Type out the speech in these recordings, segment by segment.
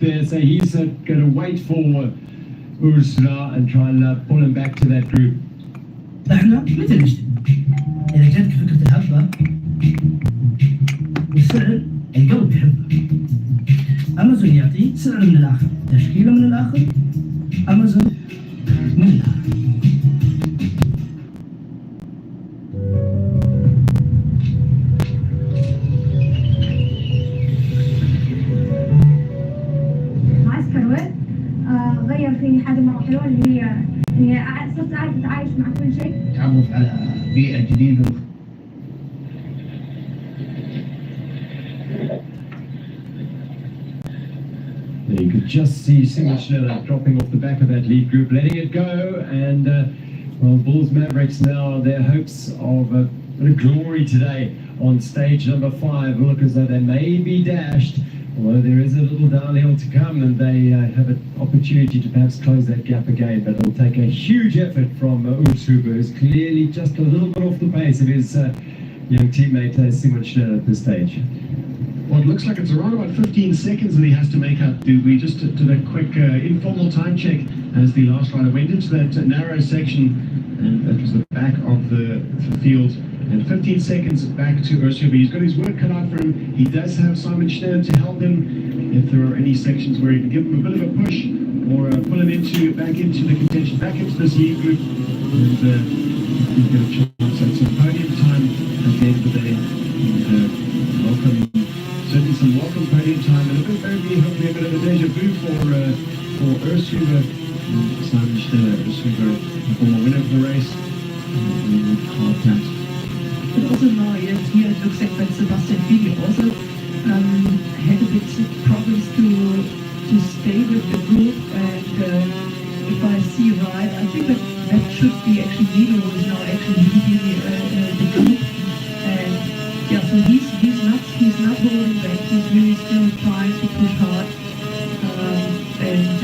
there, so he's going to wait for Ursula and try and pull him back to that group. احنا مثل نشتغل اذا جاتك فكره الهبه والسعر القلب بيحبها. امازون يعطي سعر من الاخر، تشكيله من الاخر، امازون من الاخر. غير في حاجه مره حلوه اللي هي صرت عارف اتعايش مع كل شيء، تعرف على بيئه جديده. You could just see Schneller dropping off the back of that lead group, letting it go, and well, Bulls Mavericks now, their hopes of a bit of glory today on stage number 5 look as though they may be dashed, although there is a little downhill to come, and they have an opportunity to perhaps close that gap again, but it'll take a huge effort from Urs Huber, who's clearly just a little bit off the pace of his young teammate Simon Schneller at this stage. Well, it looks like it's around about 15 seconds that he has to make up. We just did a quick informal time check as the last rider went into that narrow section, and that was the back of the field. And 15 seconds back to Urs Huber. He's got his work cut out for him. He does have Simon Schneller to help him if there are any sections where he can give him a bit of a push or pull him back into the contention, back into this lead group, and he's got a chance at some podium time at the end of the day. And certainly some welcome podium time, and a bit maybe hopefully a bit of a deja vu for Urs Huber. Simon Schneller, Urs Huber, the former winner of the race, and we would call that. But also now here it looks like that Sebastian Fiege also had a bit problems to stay with the group, and if I see right, I think that should be actually VIVO who is now actually leading the group, and yeah, so he's not holding back, he's really still trying to push hard, and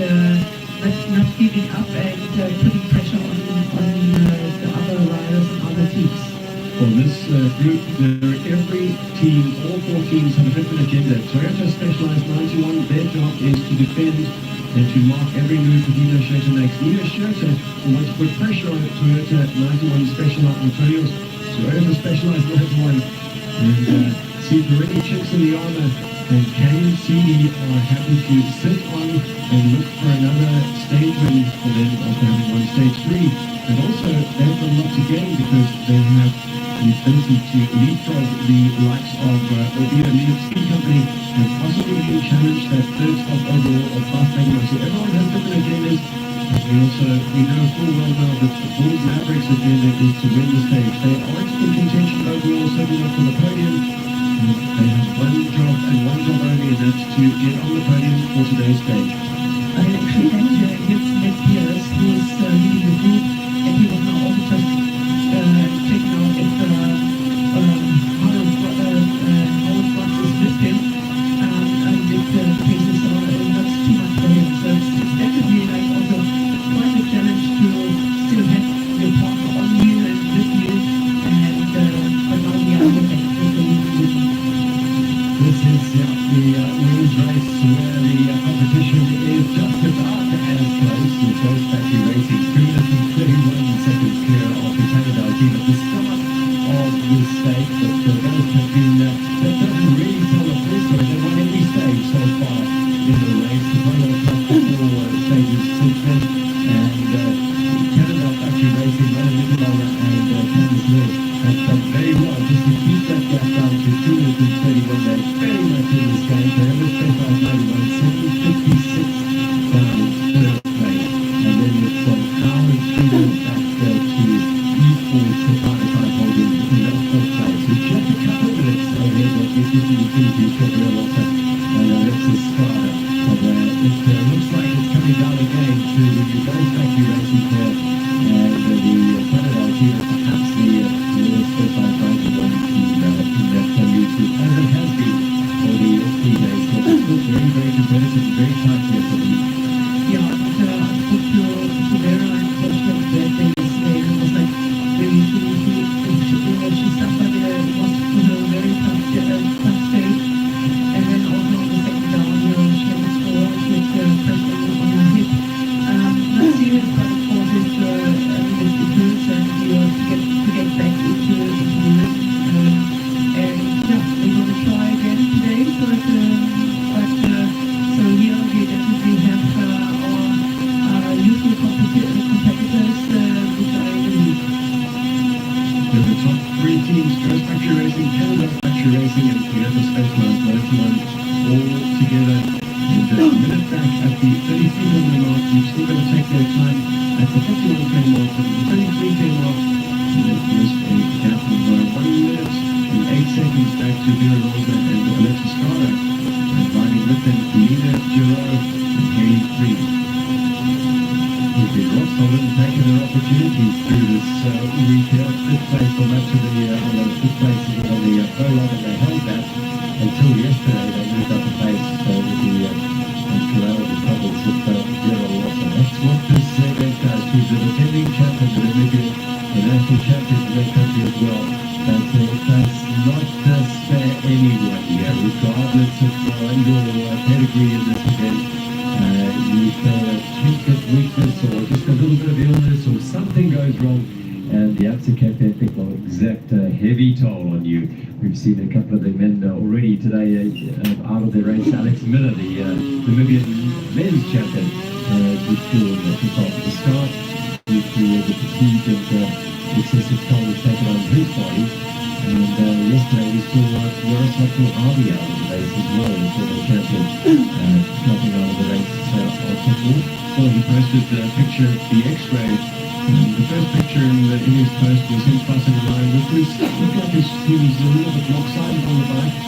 not giving up and putting pressure on the other riders and other teams. For this group, every team, all 4 teams have a different agenda. Toyota Specialized 91, their job is to defend and to mark every move that Nino Schurter makes. Nino Schurter wants to put pressure on Toyota 91 Specialized Antonio's Toyota Specialized 91, and see if there are any chips in the armor, and can CD are happy to sit on and look for another stage win for them after having won stage 3. And also, they've got a lot to gain because they have the ability to leapfrog the likes of albeit a new speed company and possibly even challenge that third spot overall of Fast Magnum. So everyone has different agendas. We know full well now that the Bulls Mavericks agenda is to win the stage. They aren't in contention overall, certainly not for the podium. They have one job and one job only, and that's to get on the podium for today's stage. I actually had jetzt Nick Pierce, who is leading the group, and he was now also just checking out if Howard Fox is with him, and if the paces are not too much for him. So it's definitely like also quite a challenge to still have your partner on you and with you, and but now we are looking at the This is the women's race where the competition is just about as close as those factory racing. 2 minutes and minute back at the 33k mark. You've still got to take their time at the 51k mark, at the 33k mark. There is a gap of 1 minute and 8 seconds back to Vera Rosa and Alexa Strada. And riding with them, Lena Giro and Haley Green. Who've been rock solid and taking their opportunities through this week here. Fifth place on up to the fifth place on the prologue, and they held that until yesterday. They moved up the pace with the Cannondale troubles with Vera Rosa. That's what this event does. She's the defending champion, the Namibian, the national champion for their country as well. But it does not spare anyone here, regardless of your pedigree in this event. You feel a hint of weakness or just a little bit of illness or something goes wrong, and the Absa-Cap ethic will exact a heavy toll on you. We've seen a couple of the men already today out of the race. Alex Miller, the Namibian men's champion, withdrew just after the start due to the fatigue and excessive toll was taken on his body. And yesterday we saw Yaroslav Harvey out of the race as well, the former champion, dropping out of the race on football. Well, he posted a picture of the X-ray. The first picture in his post was him crossing the line, which looked like he was a little bit lopsided on the bike,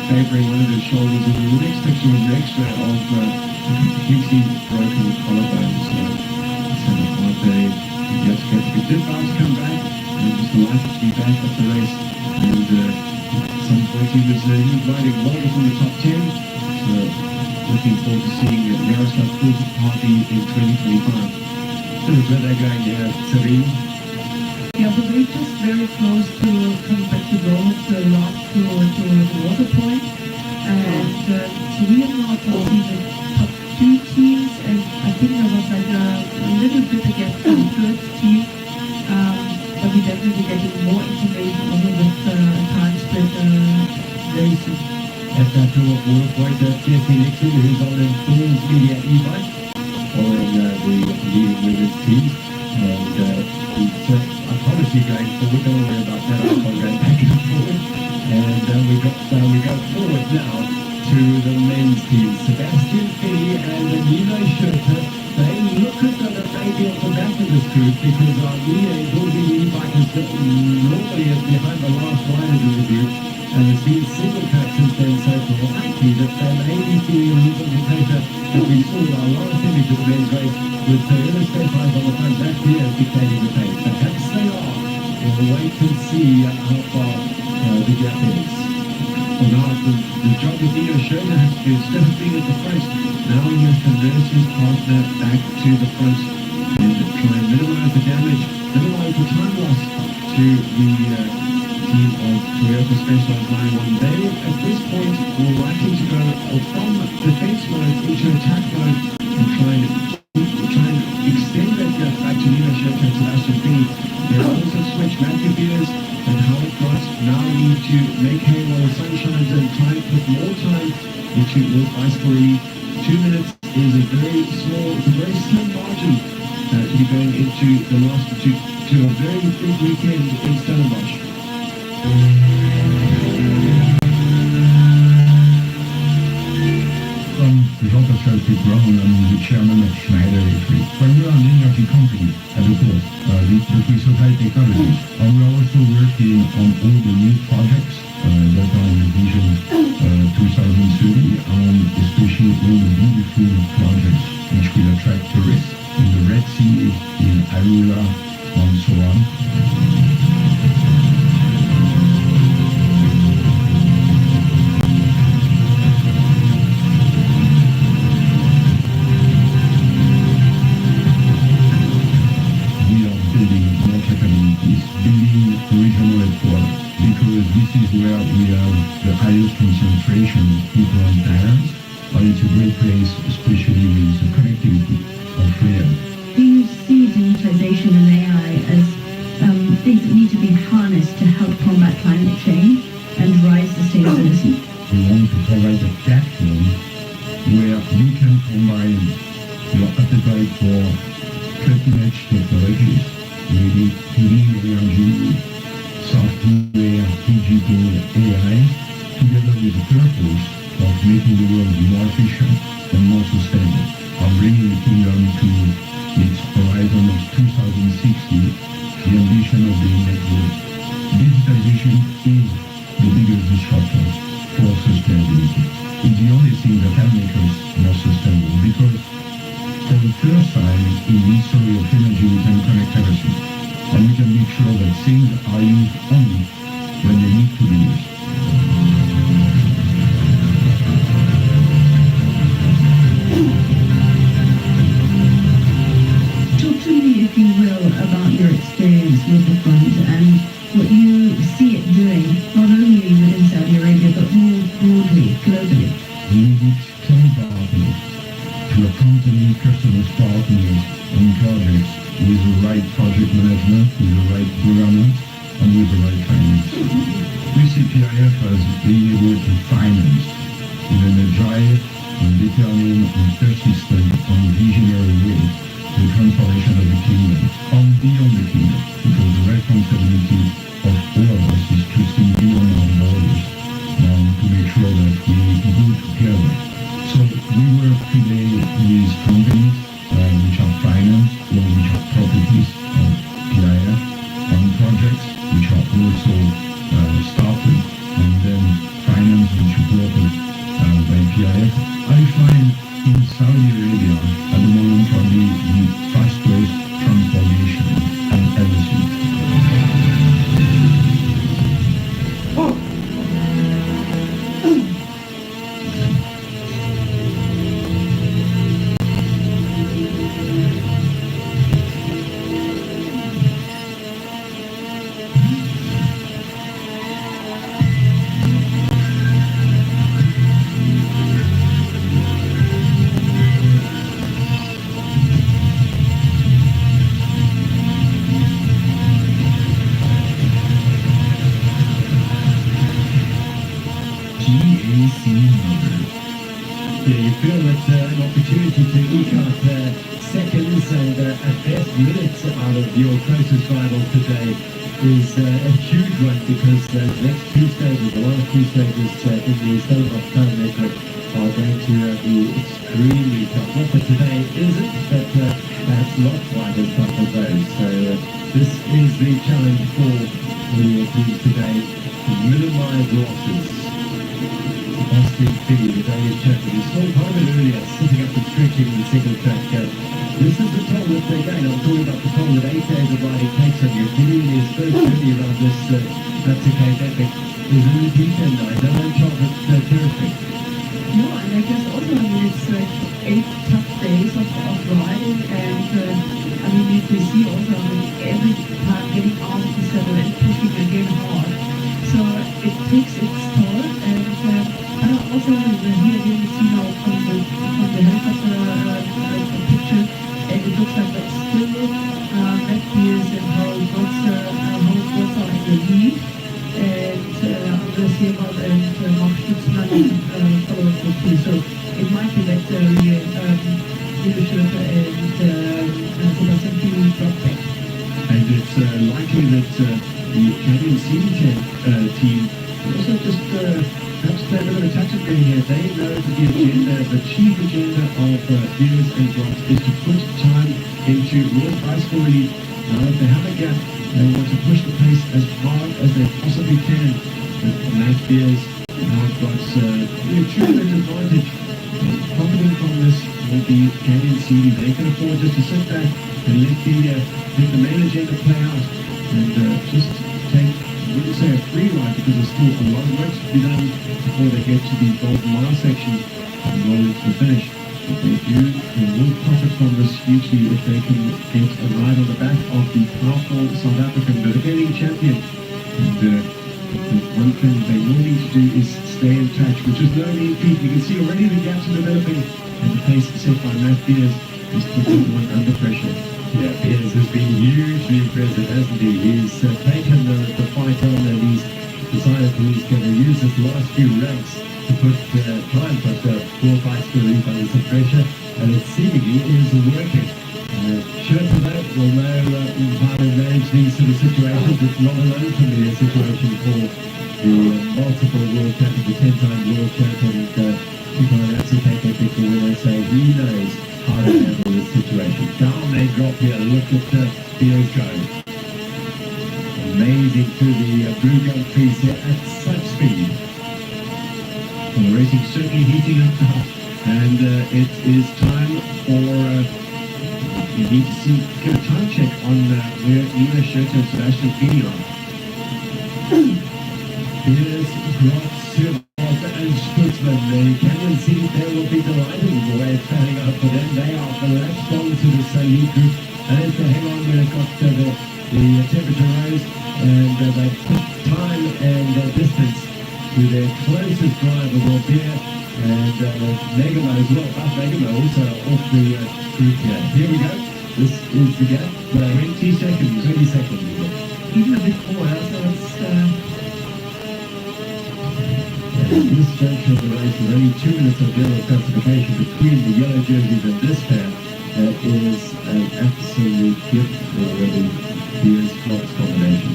favouring one of his shoulders. And the next picture was an X-ray of completely broken collarbone. So he did bounce, come back, and was delighted to be back at the race. And at some point he was riding well within the top 10. So looking forward to seeing Yaroslav Harvey in 2025. Where they're going here, Sabine? Yeah, but we're just very close to coming back to Rhodes, last to the water point. And so we have now seen the top 2 teams, and I think there was like a little bit against the third team. But we definitely getting more information also with time split very soon. At that water point, Jesse Nixon, who's on the Bulls Media e-bike, following the leading women's team. And I promise you going forward, don't worry about that, I'm going back and forward. And we go forward now to the men's team. Sebastian Finney and Nino Schurter, they look as though they may be off the back of this group, because Nino will be e-bike is normally behind the last riders in the group. And it's been single captains then, so it's likely that they may be feeling a little bit of pressure that we saw our last image of the men's race with Toyota Specialized on the front back here dictating the pace. Perhaps they are. We'll wait and see how far the gap is. Well, now the job that Nino Schurter has to do, instead of being at the front, now he has to nurse his partner back to the front and try and minimize the damage, minimize the time loss to the team of Toyota Specialized 91. They, at this point, were likely to go from defense mode into attack mode and try and extend that gap back to Nino Schurter and Sebastian Finney. They've also switched Matthew Beers and Howard Cross. Now need to make hay while the sun shines and try and put more time into Wolf Bicycle League. 2 minutes is a very slim margin to be going into the last to a very big weekend in Stellenbosch. Jean-Pascal Brown, I'm the chairman of Schneider Electric. When we are an energy company at the core, we supply technologies, and we are also working on all the new projects that are in Vision 2030, and especially all the beautiful projects which will attract tourists in the Red Sea, in Arula, and so on. Where we have the highest concentration of people and talents, but it's a great place, especially with the connectivity of rail. Do you see digitization and AI as things that need to be harnessed to help combat climate change and drive sustainability? We want to provide a platform where you can combine your appetite for cutting-edge technologies, maybe clean energy, software, digital, AI, together with the purpose of making the world more efficient and more sustainable, of bringing the kingdom to its horizon of 2060, the ambition of being net zero. Digitalization is the biggest disruptor for sustainability. It's the only thing that can make us more sustainable, because for the first time in the history of energy we can connect everything, and we can make sure that things are used only when they need to be used. Talk to me, if you will, about your experience with the fund and what you see it doing, not only within Saudi Arabia, but more broadly, globally. We need strong partners to accompany customers' partners on projects with the right project management, with the right governance, and with the right finance. We see PIF as being able to finance in an agile and determined and persistent and visionary way the transformation of the kingdom and beyond the kingdom, because the responsibility of all of us is to think beyond our borders and to make sure that we go together. So we work today with companies which are finance or which are properties of PIF, on projects which are also started and then financed and supported by PIF. I find in Saudi Arabia at the moment probably the fastest transformation and everything. Yeah, you feel that an opportunity to eke out seconds and at best minutes out of your closest rival today is a huge one, because the next two stages, the last two stages in the Cycleops time network are going to be extremely tough. Not that today isn't, but perhaps not quite as tough as those. So this is the challenge for the teams today, to minimise losses. Austin Fee, the Danish champion, is still part of it earlier, sitting up and stretching the single track. This is the toll that they're going. I'm talking about the toll that 8 days of riding takes on you. Giving his first journey around this Cape Epic is in the deep end now. They're uncharted territory. No, and I guess also, I mean, it's 8 tough days of riding, and I mean, we see also, I mean, every time getting out of the saddle and pushing again hard. So it takes its toll, and also here again we see now from the helicopter picture, and it looks like that's still Red Beers and how it works out in the lead, and Andres Jebal and Mark Stutzmann follow it too. So it might be that leadership and Sebastian Kiel drop back. And it's likely that the Canyon team also just perhaps play a bit of a tactic game here. They know that the agenda, the chief agenda of Beers and Drops is to put time into World Bicycle Elite. Now that they have a gap, they want to push the pace as hard as they possibly can. Matt Beers now got a tremendous advantage. Profiting from this will be Canyon CD. They can afford just to sit back and let the main agenda play out and just take, I wouldn't say a free ride, because there's still a lot of work to be done before they get to the Golden Mile section and roll into the finish. But they will profit from this hugely if they can get a ride on the back of the powerful South African defending champion. And the one thing they will need to do is stay in touch, which is no mean feat. You can see already the gaps are developing, and the pace set by Matt Beers is putting one under pressure. Yeah, Beers has been hugely impressive, hasn't he? He's taken the fight on, and he's decided he's going to use his last few ranks to try and put 4 fights to leave under some pressure, and it seemingly is working. Sure to that, we'll know how to manage these sort of situations. It's not an unfamiliar situation for the multiple world champion, the 10-time world champion, people are absolutely epic when they say he knows how to handle this situation. Down they drop here, look at Theo's go. Amazing through the blue gum trees here at such speed. Well, the racing certainly heating up now, and it is time for, you need to see, get a time check on where Nina Schurter and Sebastian Fini are. Here's Grotz, and Stutzman. The Canyon City, they will be delighted with the way it's panning out for them. They are latched on to the League group, and as they hang on when it got the temperature rose, and they put time and distance to their closest driver, Robert, and Megamo as well. Megamo also off the group here. Here we go. This is the gap. 20 seconds. 20 seconds. Even a bit more, so it's This juncture of the race is only 2 minutes of general classification between the yellow jerseys and this pair. That is an absolute gift for the Beers Fox combination.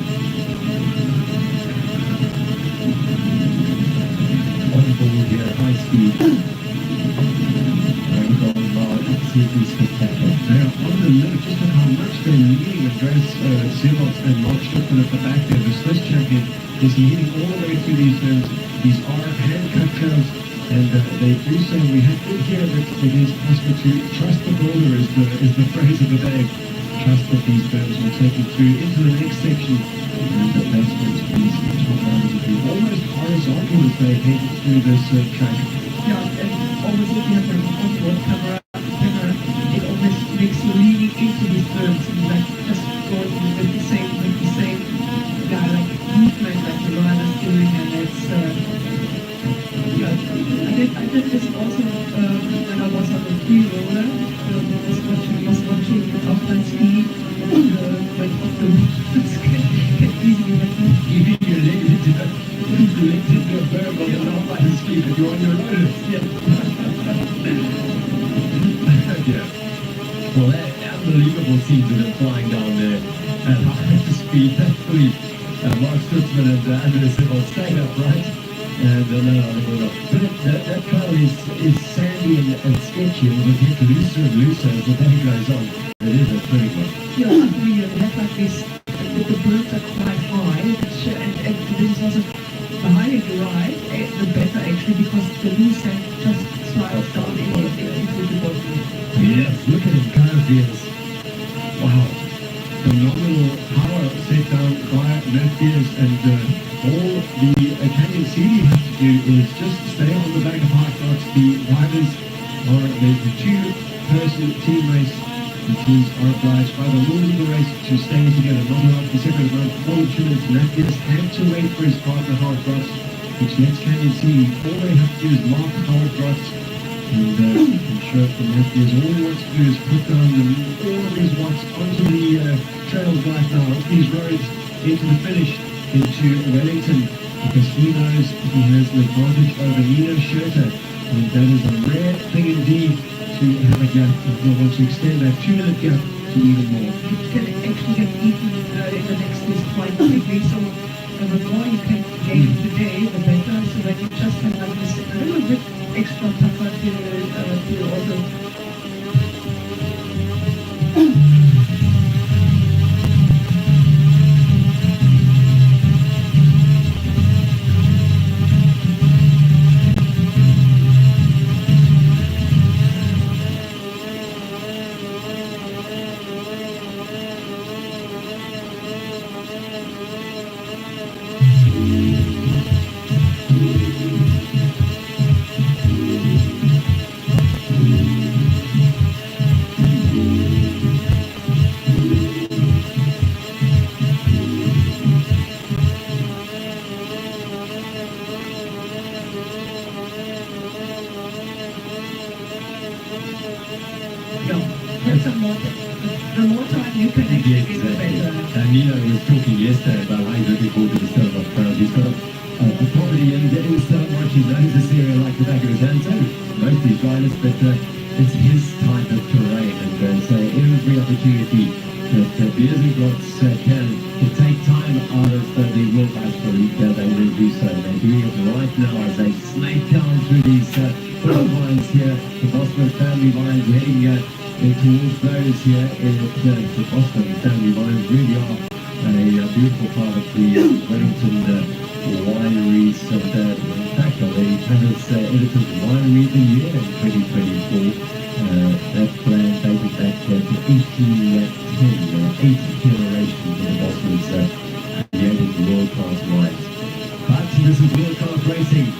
On board here, high speed. And gone by, absolutely spectacular. They are on the limit. Just look how much they're leading Andreas Cycleops and Mark Stutzman at the back there. The Swiss champion is leading all the way through these turns. These are hand-cut curves, and they do so. We have to hear that it is possible to trust the border is the phrase of the day. Trust that these birds will take you through into the next section, and that's where these top runners will be almost horizontal as they head through this track. yeah, and almost looking at the onboard camera, it almost makes you leaning into these birds and like just going with the same like movement like the rider's doing, and it's I did this also when I was on the free roller. I was watching outside ski went off the roof. Get easily like Even your legs into a berg on the outside ski, but you're on your rollers. Yeah. Yeah. Well, they're unbelievable scenes of them flying down there at high speed. Thankfully, Mark Stutzman and Andreas Cycleops stayed upright. And that trail is sandy and sketchy, and will get looser and looser as the day goes on. It is a pretty one. yeah, we have like this, the birds are quite high, and this is also the higher you ride, the better actually, because the loose sand just slides down into the bottom. Yes, look at him, Cannondale. Wow, phenomenal power set down by Matthews, and all the Canyon CD has to do is just stay on the back of hard rocks. The riders are the two-person team race. The teams are obliged by the rules of the race to stay together, not allowed to separate around more than 2 minutes. Matthews had to wait for his partner hard rocks, which lets Canyon CD. All they have to do is mark hard rocks, and ensure that Matthews all he wants to do is put down all of these watts onto the trails right now, off these roads, into the finish, into Wellington, because he knows he has an advantage over Nina Schurter, and that is a rare thing indeed to have a gap, and he'll want to extend that 2-minute gap to even more. It can actually get eaten in the next list quite quickly, so the more you can gain today, the better, so that you just have like this a little bit extra tougher to also the more time you can actually get the better. Nino was talking yesterday about how he's looking forward to the Stellenbosch Trails. He's got a property in getting Stellenbosch. He knows this area like the back of his hand. So most of these riders, but it's his type of terrain, and so every opportunity that Beers and Grotz can to take time out of the World Bicycle League, they will do so. They're doing it right now as they snake down through these full lines here, the Boston family lines heading towards those here. The Boston family lines really are a beautiful part of the Wellington wineries. In fact, they had its Editor's Winery of the Year in 2024. That plan dated back to 1810, eighth generation of the Boston's creating world-class wines. But this is world-class racing.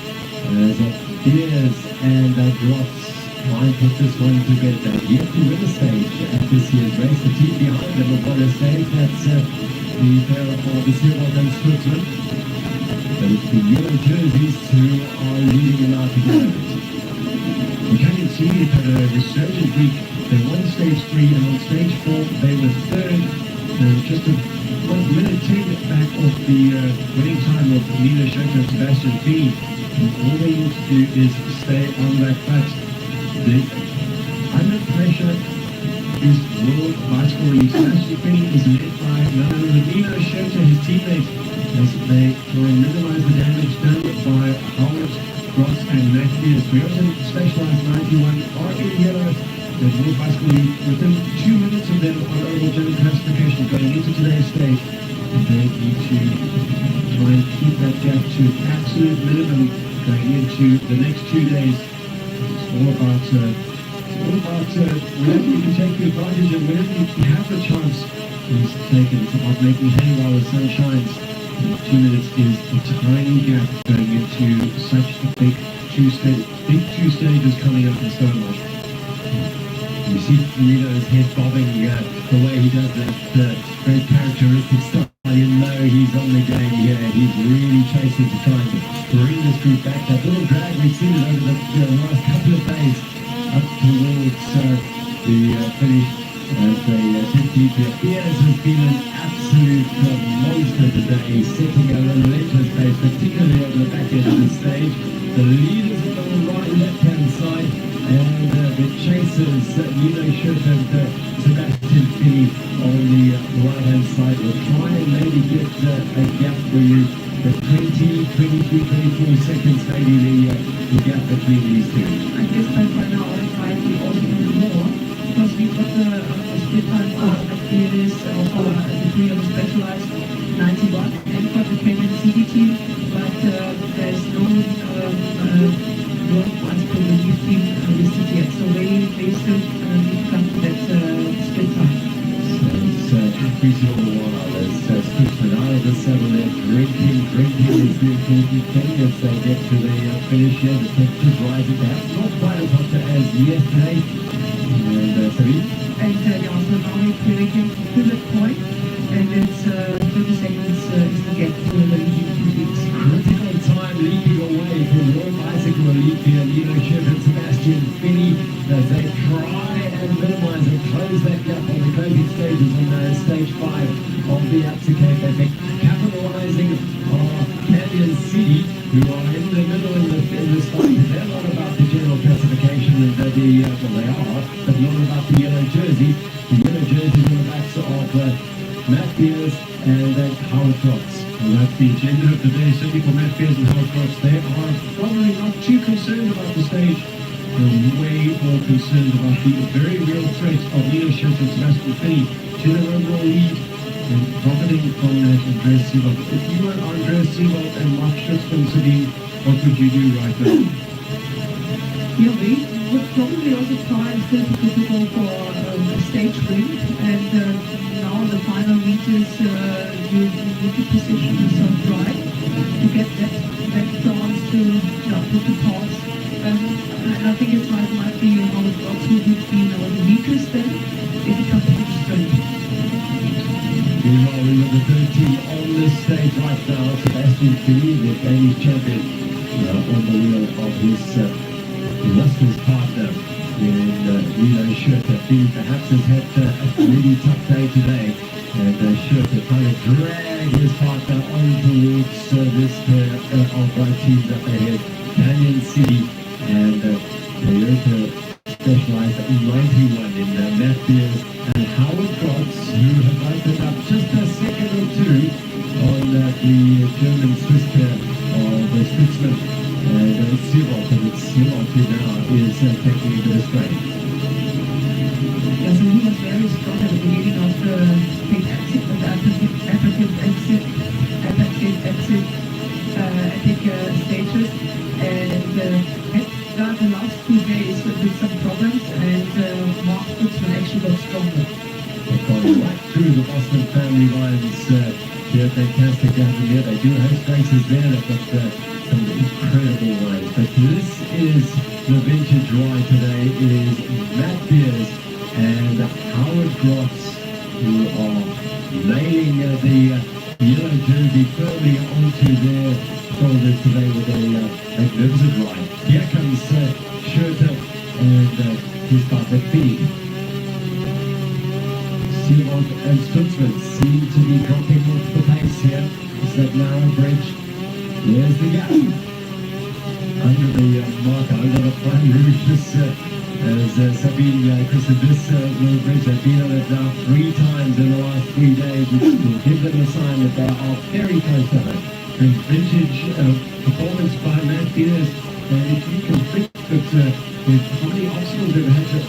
As Beers and Drops try and put this one together. Yet to win a stage at this year's race. The team behind them have won a stage. That's the pair of the Cycleops and Switzerland. But it's the yellow jerseys who are leading them out together. The Canyon City had a resurgent week. They won stage 3 and on stage 4 they were third. Just a 1 minute 10 back off the winning time of Nino Schurter and Sebastian Feeney. And all they need to do is stay on that track. Under pressure is World Bicycle League. Sebastian Feeney is led by none other than Nino Schurter, his teammate, as they try and minimize the damage done by Howard, Ross and Matthews. Toyota Specialized 91 are in yellow. The World Bicycle League within 2 minutes of them on overall general classification going into today's stage. And they need to try and keep that gap to an absolute minimum going into the next 2 days. It's all about whenever you can take the advantage and whenever you have the chance is taken. It's about making hay while the sun shines. 2 minutes is a tiny gap going into such a big two stages coming up in so much. You see Nino's head bobbing the way he does that very characteristic style. You know he's on the game here. He's really chasing to try and bring this group back. That little drag we've seen it over the last couple of days up towards the finish. As they did keep Beers has been an absolute monster today, setting a relentless pace, particularly over the back end of the stage. The leaders are on the right left-hand side, and the chasers, Nino Schurter and Sebastian Feeney on the right-hand side, will try and maybe get a gap for you. The 20, 23, 24 seconds, maybe the gap between these two. I guess by now on time we also need more, because we've got the split time for Matthews of the three of the Specialized 91 and for the Canyon City team, but there's no World Bicycle Relief team listed yet, so they still need to come to that split time. So it's increasing all the while. There's Switzerland out of the saddle there, drinking is the important thing as they get to the finish here. The temperature's rising, perhaps not quite as hot as yesterday. And Sabine? And yeah, so now we came to that point, and it's 30 seconds is the gap to the leading two teams. Critical time leaping away from World Bicycle League here. Nino Schurter and Sebastian Feeney as they try and minimize and close that gap on the closing stages on stage 5 of the Apsicate. They've been capitalizing on Canyon City, who are in the middle in the start. They're not about the general classification and well they are, but not about the yellow jersey. The yellow jerseys on the backs of Matt Beers and Howard Cross. Well, that's the agenda of the day, certainly for Matt Beers and Howard Cross. They are probably not too concerned about the stage. They're way more concerned about the very real threat of Nino Schurter and Sebastian Feeney to their overall lead and profiting from that Andreas Seewald. If you were Andreas Seewald and Mark Schutzman, Sabine, what would you do right now? Yeah, we would probably also try and still to go for a stage win, and now the final meters you need to position yourself right to get that chance to put the pause. And I think it might be how it works who would be the weakest then if it comes to the strength. Meanwhile, we look at the third team on this stage right now. Sebastian Feeney, the Danish champion, on the wheel of his illustrious partner in Nino Schurter. Feeney perhaps has had a really tough day today, and Schurter trying to drag his partner on towards this pair of teams up ahead, Canyon City and Toyota specialized 91 in Matthews and Howard Grotz, who have opened up just a second or two on the German Swiss pair of the Switzman and Cycleops, and it's Cycleops who now is taking a bit of strain. Yeah, so he was very strong at the beginning of the big exit, of the apparative exit, epic stages, and had done the last 2 days with some problems, and Mark Switzman actually got stronger. They've gone right through the Boston family lines. They're fantastic down here. They do host races there. They've got some incredible lines. But this is the vintage ride today. It is Matt Beers and Howard Grotz who are nailing the yellow jersey firmly onto their shoulders today with a magnificent ride. Here comes Schurter and his partner Fee. Simon and Stutzman seem to be dropping off the pace here. Is that narrow bridge? There's the gap. Under the marker, under the front rouge, as Sabine christened this little bridge. They've been on it now 3 times in the last 3 days, which will give them a sign that they are very close to home. Vintage performance by Matt Beers. And if you can think that with how many obstacles they've had to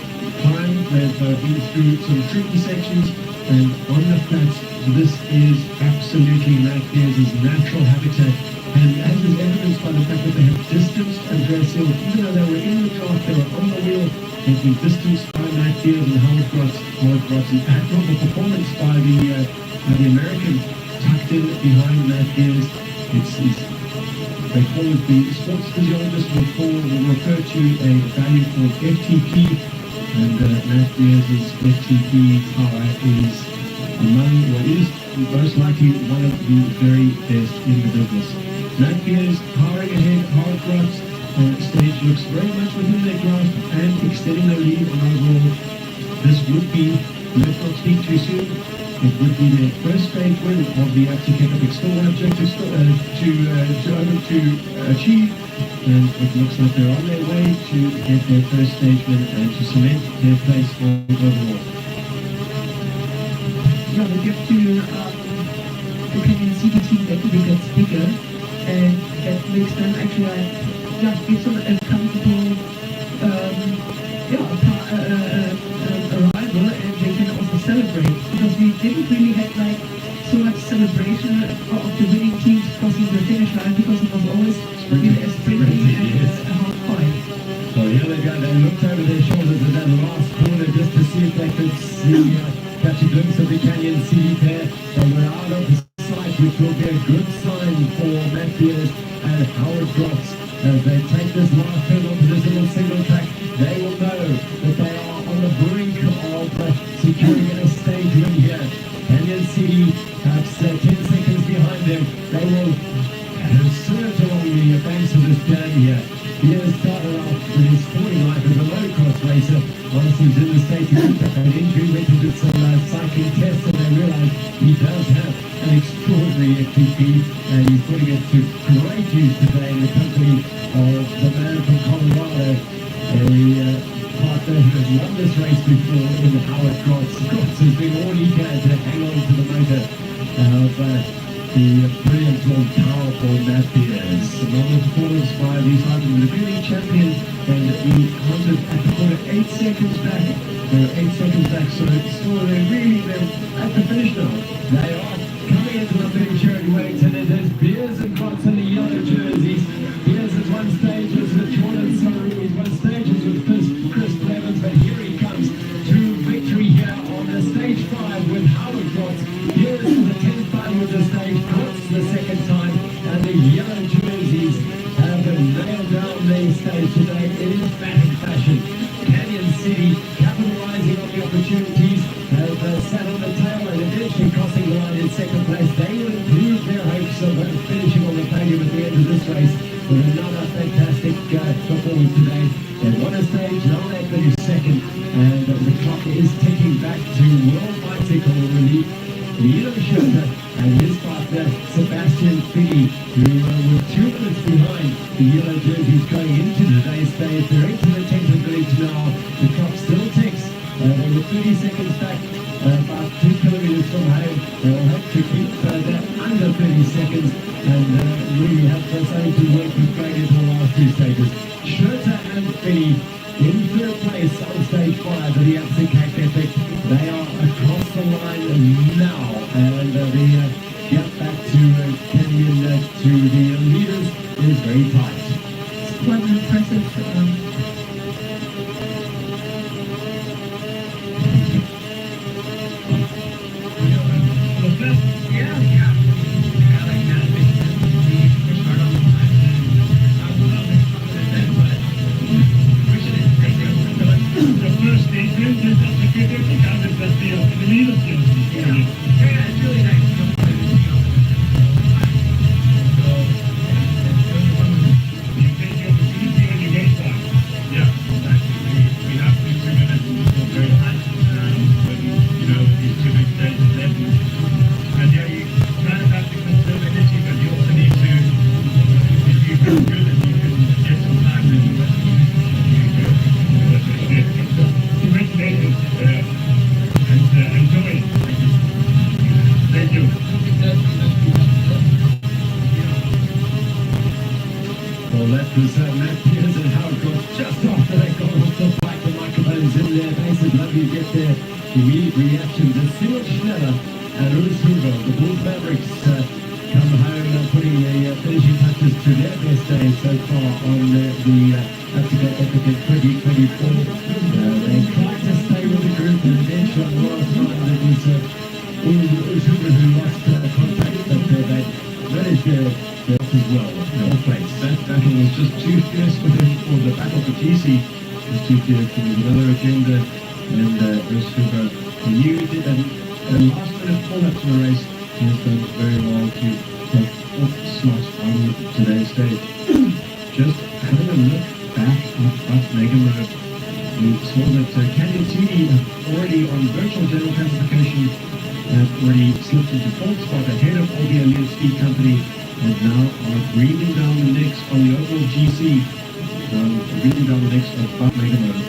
climb, they've been through some tricky sections, and on the flats, this is absolutely Matt Beers' natural habitat. And as is evidenced by the fact that they have distanced Andreas Silva, even though they were in the draft, they were on the wheel, they've been distanced by Matt Beers and Howard Grotz. An admirable performance by the American, tucked in behind Matt Beers. They call it the sports physiologist will refer to a value called FTP, and Matt Beers' FTP power is among what is most likely one of the very best in the business. Matt Beers powering ahead. Howard Grotz stage looks very much within their grasp and extending the lead on overall. This would be, let's not speak too soon, it would be their first stage win of the Cycleops Store objective to achieve, and it looks like they're on their way to get their first stage win and to cement their place overall. Yeah, we get to the Canyon City team that gets bigger, and that makes them actually gives them a comfortable arrival, and they can also celebrate, because we didn't really have so much celebration of the winning teams crossing the finish line, because it was always really a sprinting and a hard fight. So here they go. They looked over their shoulders at that last corner just to see if they could see catch a glimpse of the Canyon City pair. They were out of sight, which will be a good sign for Matt Beers and Howard Grotz. As they take this last turn onto this little single track, they will know that they are on the brink of securing a stage win here. Canyon City, perhaps 10 seconds behind them. They will surge along the banks of this dam here. Beers started off with his sporting life as a motocross racer. Once he was in the States, he looked at an injury, went and did some cycling tests, and they realized he does have an extraordinary FTP, and he's putting it to great use today in the company of the man from Colorado, a partner who has won this race before in Howard Grotz. Grotz has been all he can to hang on to the motor of the brilliant and powerful Matt Beers. Another performance by the Cycleops, the really champion, and he counted at the corner 8 seconds back. They're 8 seconds back, so they're at the finish now. They are coming into the finish here in Wellington, and there's Beers and Grotz in the yellow jerseys. Beers at one stage was with Jordan Saru, one stage was with Chris Blevins, but here he comes to victory here on the stage 5 with Howard Grotz. Beers is the 10th time with the stage, Grotz the second time, and the yellow jerseys have nailed down the stage today in emphatic fashion. Canyon City capitalizing on the opportunities, have sat on the tail and eventually crossing the line in second place. They will improve their hopes of finishing on the podium at the end of this race with another fantastic performance today. They won a stage, now they finish second, and the clock is ticking back to World Bicycle Relief the yellow shirt, and his partner, Sebastian Figgy, who were 2 minutes behind the yellow jerseys going into today's stage. They're into the 10th village now. The clock still ticks. They were 30 seconds back, about 2 kilometers from home. They'll have to keep that under 30 seconds and really have something to work with going into the last 2 stages. Schroeter and Figgy in third place on stage 5 of the Amstel Cape Epic. They are across the line now, and the gap back to Kenyan to the leaders is very tight. It's quite an impressive Well, that was Matt Peters and Howard Cross just after they got off the bike. The microphones in their faces. Love you get their immediate reactions. And Stuart Schneller and Urs Hugo, the Bulls Mavericks, come home putting the finishing touches to their best day so far on the Africa Epic in 2024. They tried to stay with the group and eventually on the last time it was Urs Hugo who lost contact, but they managed their as well. No place. That battle was just too fierce for him, or the battle for GC was too fierce. There was another agenda, and Roshuba, he did a last minute pull-up to the race. He has done very well to take off slot on today's stage. Just having a look back at Mega Mode, we saw that Canyon City already on virtual general classification have already slipped into 4th spot ahead of all the elite speed company, and now are breathing down the necks on the overall GC, breathing down the necks of Buff Mega Mode.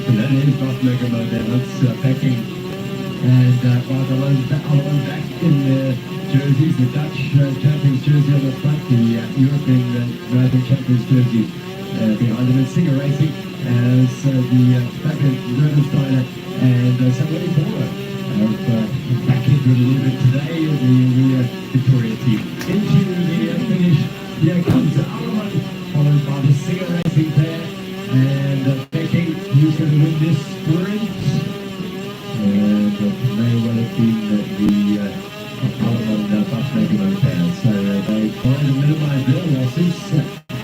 And that is Buff Mega Mode there, that's packing. And Barcelona back in their jerseys, the Dutch champions jersey on the front, the European Marathon champions jersey behind them, and Singer Racing as the back at Rodensteiner and somebody Bora back into it a little bit today, the Victoria team. Into the finish, here comes Alaman, followed by the Singer Racing pair, and Becking, who's going to win this sprint. And may well have been the Alaman Buff Mega Mode pair. So they try to minimise their losses.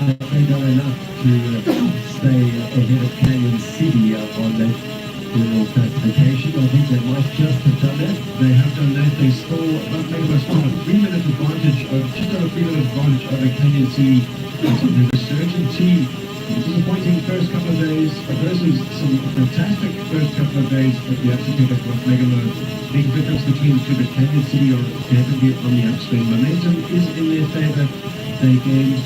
They've done enough to stay ahead of Canyon City on that general classification. I think they might just have done that. They have done that. They stole, Buff Mega Mode stole a 3-minute advantage, just over 3-minute advantage over Canyon City. It's a resurgent team. Disappointing first couple of days versus some fantastic first couple of days, but you have to think of Buff Mega Mode. Big difference between the two, but Canyon City are definitely on the upswing. Momentum is in their favor. They gained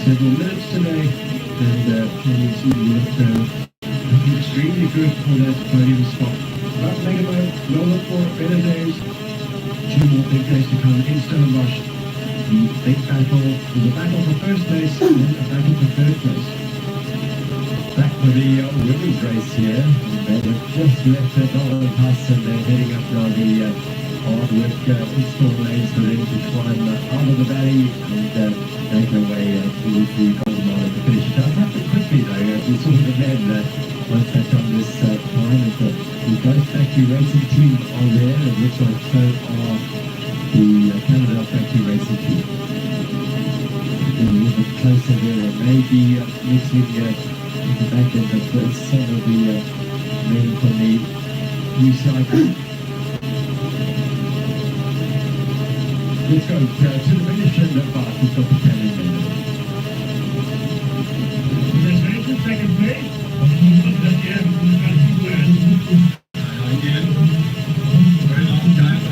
several minutes today, and Canyon City looked extremely good for that podium spot. Buff Mega Mode will look for better days. 2 more big days to come in Stellenbosch. The big battle was a battle for first place and then a battle for third place. Back for the women's race here. They have just left the Dollar Pass and they're heading up now the hard work install lanes for them to climb out of the valley and make their way towards the Golden Mile at the finish. It does happen quickly though. We saw the men once they've done this climb. The Ghost Factory Racing team are there. It looks like so are the Cannondale Factory Racing team. A little bit closer there, maybe mixing the back end of some of the men from the new cycle. Let's go to the finish and the path. We've got the Cannondale. Congratulations, second place. Again, very long time.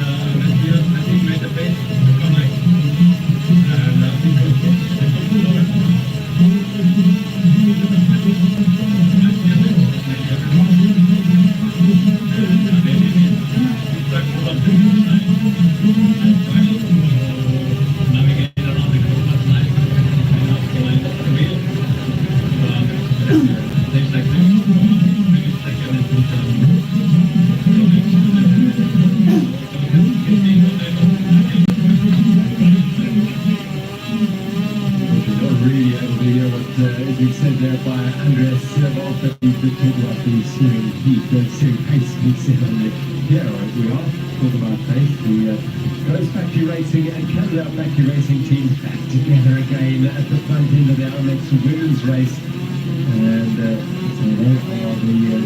by Andreas Silva, but he's the talk about the steering heat, the steering pace heat set on the here we are. Talk about pace. The Rose Factory Racing and Cannondale Factory Racing teams back together again at the front end of the Amex women's race. And so they are the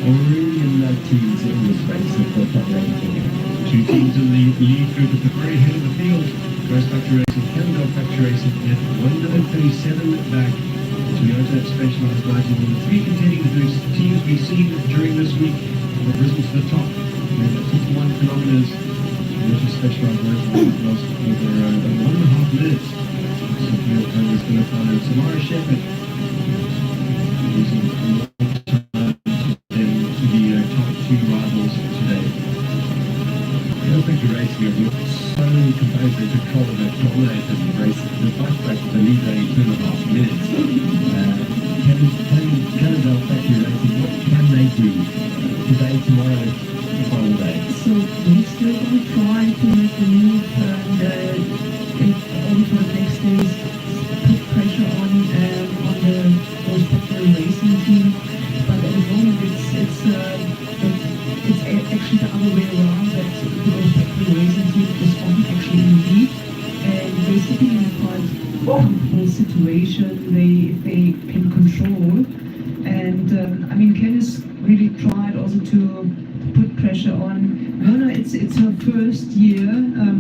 Aurelian teams in this race of the top ranking. Two teams in the lead group at the very head of the field. Rose Factory Racing, Cannondale Factory Racing at 1:37 back. Toyota Specialized 19. Three contending teams we've seen during this week have risen to the top. And the 51 kilometers, Toyota Specialized 19 lost over 1.5 minutes. So Toyota is going to follow Samara Shepherd using a long time to the top two rivals today. Rose Factory Racing have looked so composed and controlled and dominated the race despite the fact that the lead only 2.5 minutes. Cannondale Factory Racing, what can they do today, tomorrow, the final day? So we're still going to try to make the move and over the next days put pressure on the Rose Factory Racing team. But at the moment it's actually the other way around, that the Rose Factory Racing team is actually in the lead, and they're sitting in a quite comfortable situation. They can control, and I mean Ken has really tried also to put pressure on Werner. It's her first year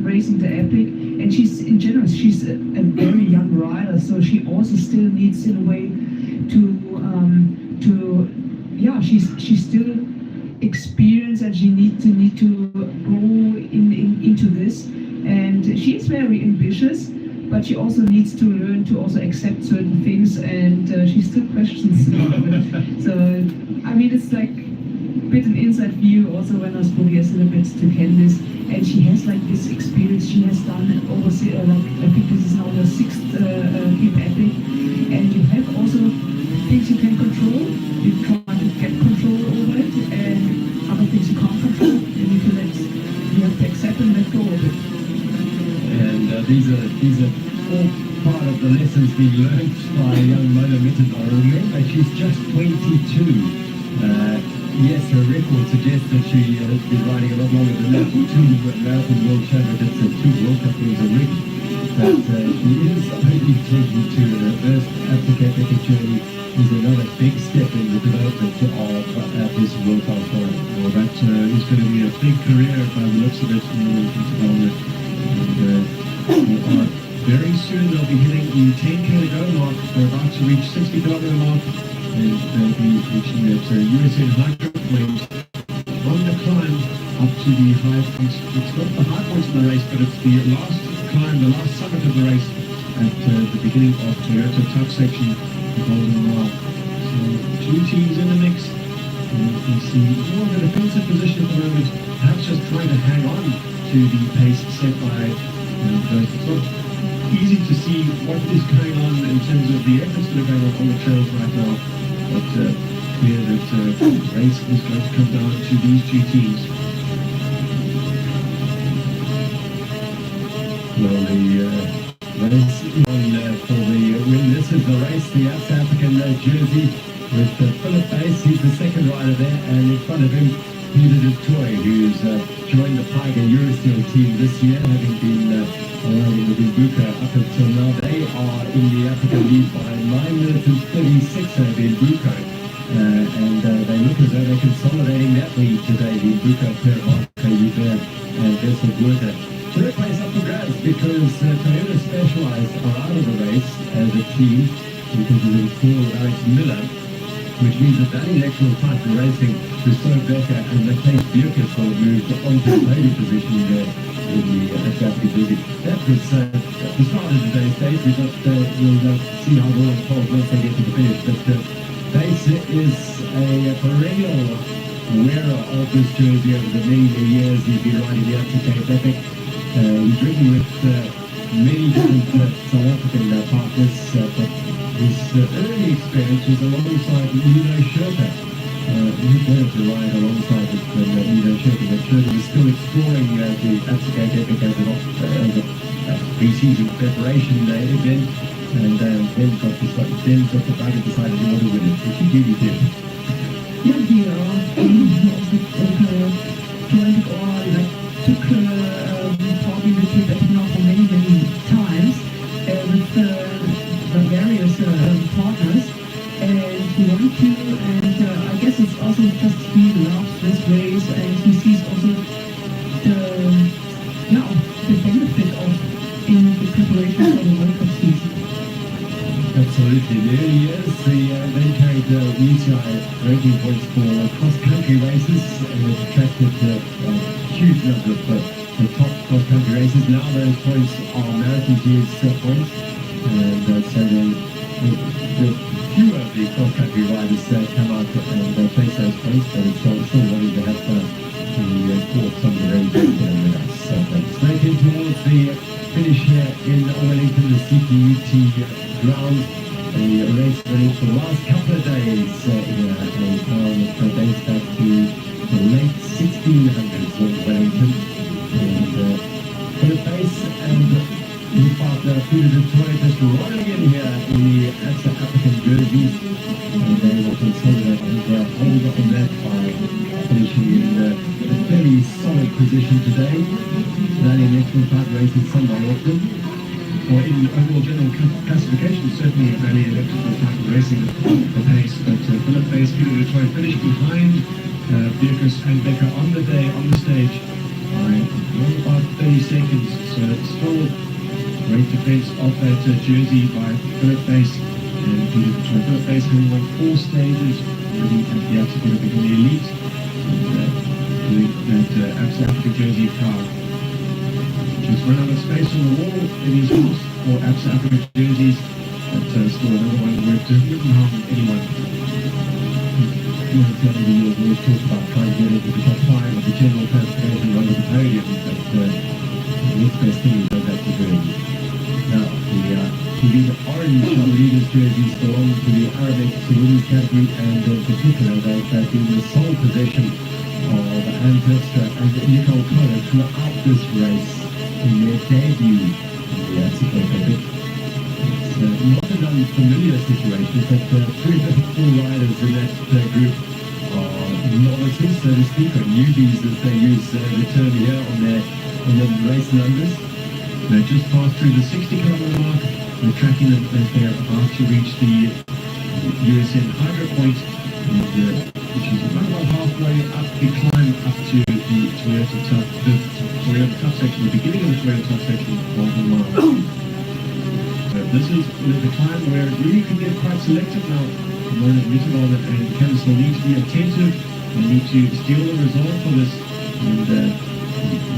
racing the Epic, and she's a very young rider, so she also still needs in a way she's still experienced, and she need to grow into this, and she's very ambitious, but she also needs to learn to also accept certain things, and she still questions a lot of it. So I mean it's like a bit an inside view also when I was spoken yesterday a bit to Candice, and she has like this experience she has done over I think this is now her 6th Cape Epic, and you have also things you can control, you try to get control over it, and other things you can't control, and you have to accept and let go of it. And these are all part of the lessons being learned by young Mona Mittenbauer. Remember, she's just 22. Yes, her record suggests that she has been riding a lot longer than that. 2 Marathon World Championships and 2 World Cup wins already. But she is only 22, and her first Africa journey is another big step in the development of this World Cup ride. Well, that is going to be a big career by the looks of it. And very soon they'll be hitting the 10k to go mark. They're about to reach 60 kilometer mark, and they'll be reaching that USN Hydro Point on the climb up to the high points. It's not the high points of the race, but it's the last climb, the last summit of the race at the beginning of Toyota Tough Section, the Golden Mile. So 2 teams in the mix. And you can see more of a defensive position at the moment, perhaps just trying to hang on to the pace set by those. It's not easy to see what is going on in terms of the efforts that are going on the trails right now, but clear that the race is going to come down to these 2 teams. Well, the race on for the win. This is the race, the South African jersey with Philip Bass. He's the second rider there, and in front of him, Peter de Toy, who's joined the Tiger Eurosteel team this year, having been riding with Buka up until now. They are in the African lead by 9 minutes and 36 over in Buka, and they look as though they're consolidating that lead today. The Buka, Perhaka, Hubert, and Vessel Worker. Third place up for grabs because Toyota Specialized are out of the race as a team because of the fall of Alex Miller, which means that Danny Actual Type Racing, Rousseau Becker, and Matthijs Bierkes will move on to the podium position in the African League. That was the start of today's stage. We'll see how well it falls once they get to the finish. But Bass is a perennial wearer of this jersey over the many years he's been riding the Africa Epic. He's ridden with many different South African partners, but his early experience was alongside Nino Sherpa. He wanted to ride alongside Nino Sherpa, but Sherpa was still exploring the Africa Epic as a pre-season preparation event. and then got the bug and decided he wanted to win it, which he really did. Ja, die joined it all, like, took probably the trip now for many, many times with various partners, and he wanted to, and I guess it's also just he loves this race, and he sees also the benefit of in the preparation for the World Cup season. Absolutely, in the early years, he then carried UCI ranking points for cross-country races and it attracted a huge number of the top cross-country races. Now those points are marathon teams points, and so the fewer of the cross-country riders come out and face those points, but it's still wanting to have the court some of the very best with us. So making towards the finish here in Wellington, the CPUT ground. The race running for the last couple of days here, and dates back to the late 1600s in Wellington. And for the pace and the partner, Peter de Toy, just rolling in here in the South African jerseys, and they will consolidate their hold on that by finishing in a very solid position today. Rally an excellent part racing some by Auckland. Or in overall general classification, certainly rally electrical type of racing the pace, but Philip Bass, Peter de Toy finished behind Beatrice and Becker on the day, on the stage, by about 30 seconds, so it's still great defense of that jersey by Philip Bass and Peter de Toy. Philip Bass having won 4 stages, really at the absolute in the elite, and that South jersey car. He's run out of space on the wall in his house for South African jerseys, but still another one where to wouldn't harm anyone. Over the years, we always talked about trying to get into the top 5 of the general classification run of the podium, but the next best thing is those have to do. Now, the orange leaders jerseys belong to the Arabic women's category, and in particular, they've been the sole possession of Anne Terpstra and Nicole Kohler throughout this race. In their debut in the Cycleops. It's not an unfamiliar situation, but 3 difficult riders in that group are novices, so to speak, or newbies as they use the term here on the race numbers. They've just passed through the 60-kilometer mark. They're tracking them as they're about to reach the USN Hydro Point, which is about halfway up the climb up to the Toyota Tough section, the beginning of the Toyota Tough section, 1 mile. So this is the climb where it really can get quite selective now. Mona Mitterwald and Cannondale need to be attentive. They need to steal the result for this, and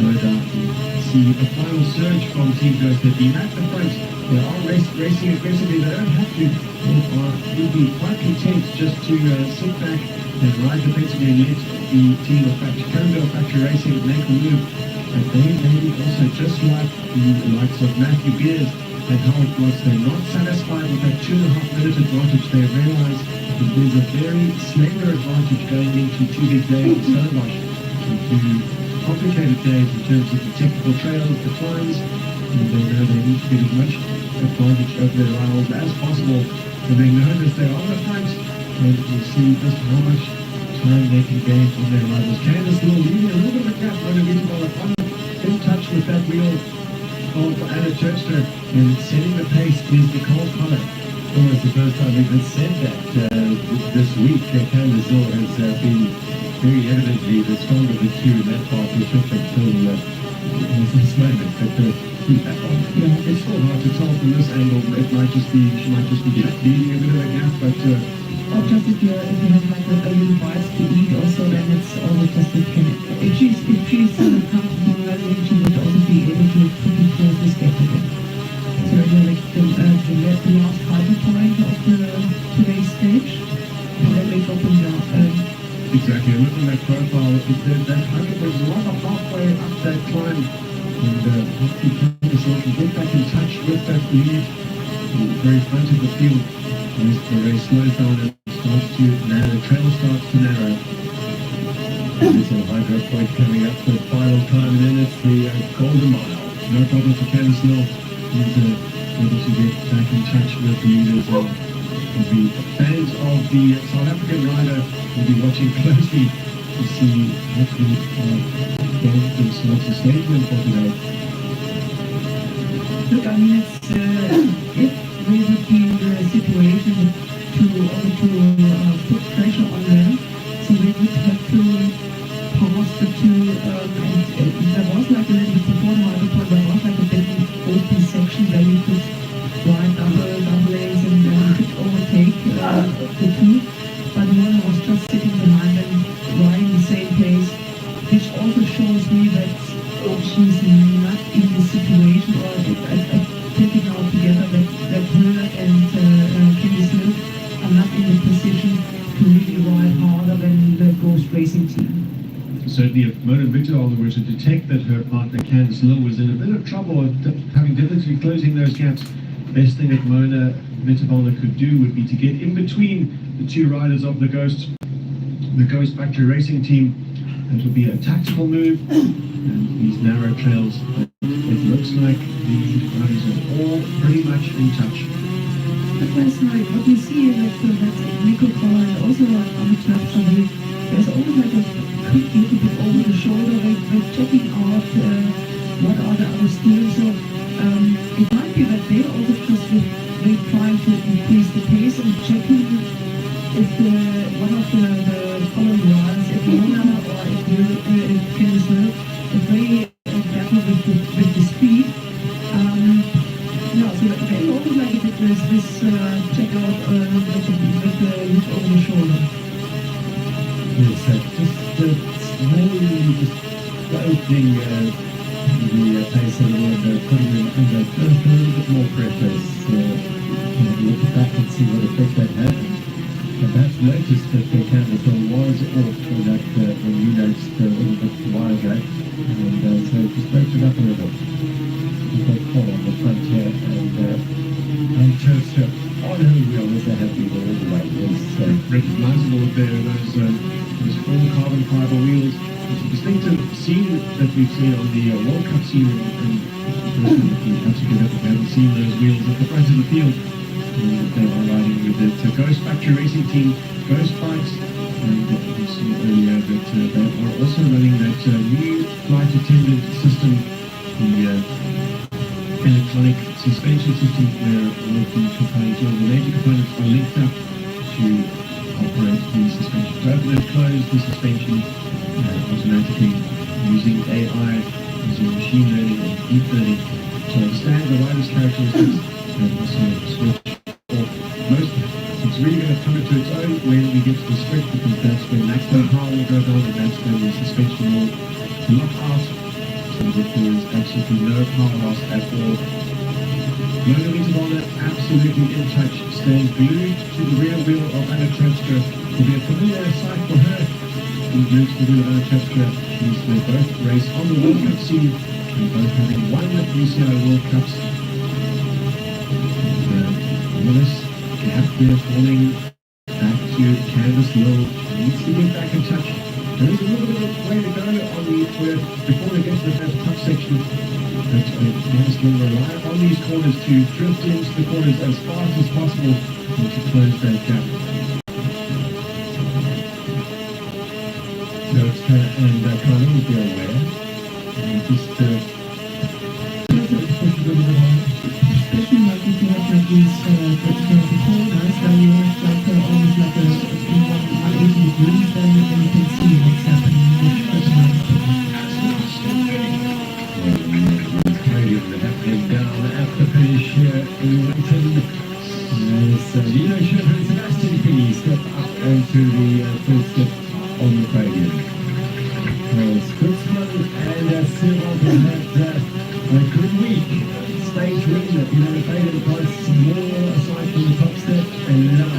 no doubt see a final surge from Team Ghost. They've been at the front. They are racing aggressively. They don't have to. They'll be quite content just to sit back and ride defensively and let the team of Cannondale Factory Racing make the move. And they may also, just like the likes of Matthew Beers and Howard Ross, they're not satisfied with that 2.5-minute advantage. They realise that there's a very slender advantage going into 2 big days of Stellenbosch, to complicated days in terms of the technical trails, the climbs, and they know they need to get as much advantage over their rivals as possible. And they know that they're on the front, and we'll see just how much time they can gain on their rivals. Candace will leaving a little bit of a gap on in touch with that wheel of Anna Terpstra, and setting the pace is Nicole Kohler. Almost the first time we've said that this week. Candace has been very evidently the stronger of the two in that partnership until this moment. But it's still hard to tell from this angle. It might just be, she might just be leading a bit of a gap, but or just if you have like a little bites to eat also, then it's also just if she's comfortable, then she would also be able to quickly close this gap again. So like the last high point of today's stage, and then they open down. Exactly, and looking at that profile, that 100 was a lot of halfway up that climb, and hopefully Candace can get back in touch with that lead in the very front of the field as the race slows down and starts to narrow, the trail starts to narrow. There's a hydro point coming up for the final time, and then it's the Golden Mile. No problem for Candace Hill. He's able to get back in touch with the leaders. The fans of the South African rider will be watching closely to see what the themselves a statement for today. Look, I mean, it's, if we would be in a situation to put pressure on them, so we would have to pass the two, and there was like a little before my point, there was like a bit open section where you could ride double lanes and could overtake the two, but one was just sitting behind them, riding the same pace, which also shows me that she's not in the situation, or I take it all together, that her and Kenny Smith are not in the position to really ride harder than the Ghost Racing team. Certainly, if Mona Mitterwalder were to detect that her partner Candice Lowe was in a bit of trouble, having difficulty closing those gaps, best thing that Mona Mitterwalder could do would be to get in between the two riders of the Ghost Factory Racing team. It would be a tactical move, and these narrow trails, it looks like the riders are all pretty much in touch. But that's right. What we see is that Nico Power and also on the track, there's always like a quick look a bit over the shoulder. They're checking out what are the others doing. So it might be that they also just they're trying to increase the pace and checking if one of the following riders, if Mona or if Candice Lowe, if they battle with the speed. So they always like a bit this check out with the look over the shoulder. Yes, just slowly just opening the pace a little bit, putting them under just a little bit more pressure. So look back and see what effect that had. And perhaps noticed that the Cannondale was off for that when you noticed a little bit a while ago. And so just break it up a little. Got Paul on the front here and Chester on her wheel as they have been all the way. Yes, Recognizable there, those full carbon fiber wheels. It's a distinctive scene that we've seen on the World Cup scene, and perhaps you haven't seen those wheels at the front of the field. And they are riding with the Ghost Factory Racing team, Ghost Bikes, and we saw earlier that they are also running that new flight attendant system, the electronic suspension system, where all of the components, all the major components are linked up to operate the suspension. To open and close the suspension automatically using AI, using machine learning and deep learning to understand the rider's characteristics and also switch off most. It's really going to come into its own when we get to the strip, because that's when maximum power will go down and that's when the suspension will lock out, so that there is absolutely no power loss at all. Mona Mitterwalder absolutely in touch, staying glued to the rear wheel of Anna Trepska. Will be a familiar sight for her. Glued to the wheel of Anna Trepska. They both race on the World Cup scene, and both having won the UCI World Cups. Willis gap there falling back to Candice Lowe. Needs to get back in touch. There is a little bit of way to go on before they get to the first tough section. But Candice Lowe rely on these corners to drift into the corners as fast as possible and to close that gap. so it's Conor will be aware and just push a little bit harder. Especially like if you have like these the corners, then you have like almost like a 180 degrees, then you can see what's happening, which is nice. Happening down at the finish here in Winton. Lino Schiffer and Sebastian P step up onto the first step on the podium. Sputzman and Silver had a good week. Stage win, faded across more aside from the top step, and now,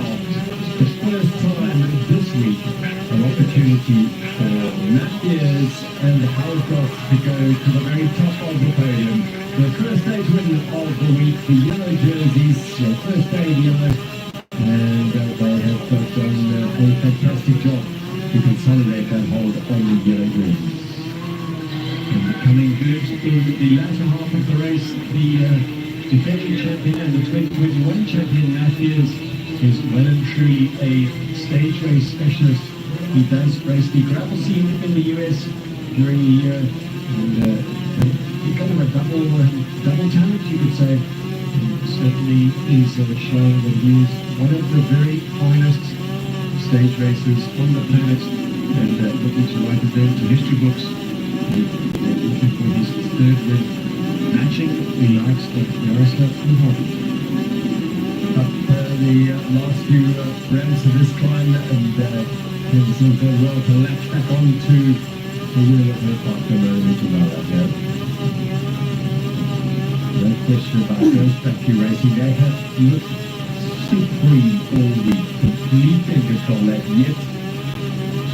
the first time this week, an opportunity for Matthews and the Howcroft to go to the very top of the podium. The first stage win of the week, the yellow jerseys, first day in yellow, and they have done a fantastic job to consolidate that hold on the yellow jerseys. And coming good in the latter half of the race, the defending champion and the 2021 champion Matthews is well and truly a stage race specialist. He does race the gravel scene in the US during the year, and he's kind of a double talent, you could say. Certainly is showing that he is one of the very finest stage racers on the planet, and looking to write his name to history books. Looking for his third win, matching the likes of Jaroslav and Harvey. Up the last few rounds of this climb, and Henderson did well to latch back onto the wheel of the park a moment ago. No question about Ghost Factory Racing. They have looked supreme all week, complete in control that yet.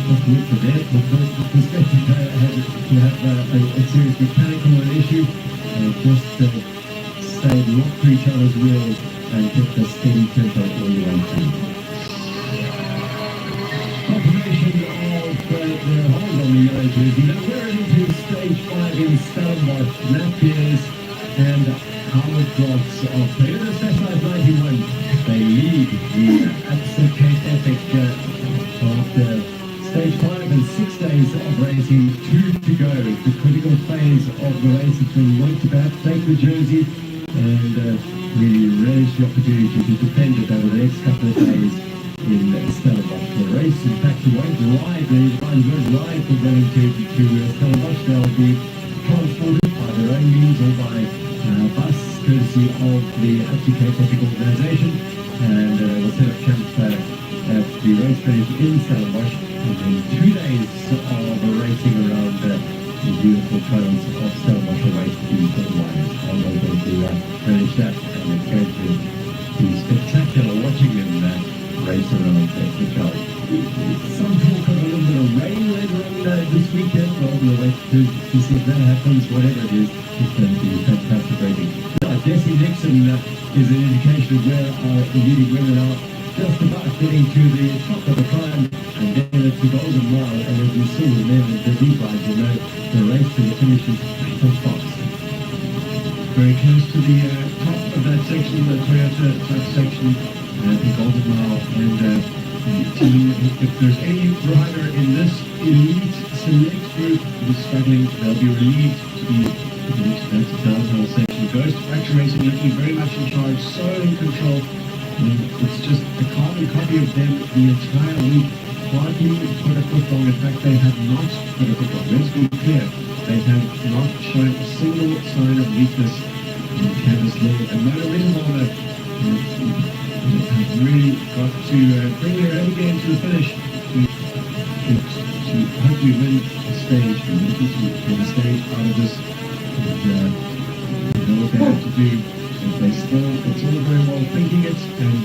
Just look for that, the perspective had to have a serious mechanical issue. Just stayed locked to each other's wheels and kept a steady tempo all the way through. Confirmation of their hold on the yellow jersey. Now we're into stage 5 in Stellenbosch. Matthews and Howard Gross of Toyota Specialized 91. They lead the Absolute Cape Epic after stage 5 and 6 days of racing. 2 to go. The critical phase of the race is when you want to perhaps take the jersey and really relish the opportunity to defend it over the next couple of days in Stellenbosch. The race, in fact, you won't ride, the riders won't ride from Wellington to Stellenbosch. They'll be transported by their own means or by bus, courtesy of the Cape Epic organisation, and we'll set up camp at the race finish in Stellenbosch, and then 2 days of racing around the beautiful trails of Stellenbosch away to the wires. I'm going to finish that, and it's going to be spectacular watching them race around the trail. Some talk of a little bit of rain later on this weekend. Well, we'll wait to see if that happens. Whatever it is, it's going to be fantastic racing. Desi Nixon is an indication of where our leading women are, just about getting to the top of the climb, and then it's the golden mile, and as we saw the men and the lead riders, you know, the race to the finish is so fast. Very close to the top of that section, the Toyota truck section, the golden mile, and the team, if there's any rider in this elite select group who's struggling, they'll be relieved to be that's the downhill section. Ghost Factory Racing looking very much in charge, so in control. And it's just a carbon copy of them the entire week. Hardly put a foot wrong. In fact, they have not put a foot wrong. Let's be clear. They have not shown a single sign of weakness in Candice Lee. And Mona Rindelholmer have really got to bring their A game to the finish to hopefully win the stage. We're looking to win the stage out of this. And know what they have to do. It's all very well thinking it and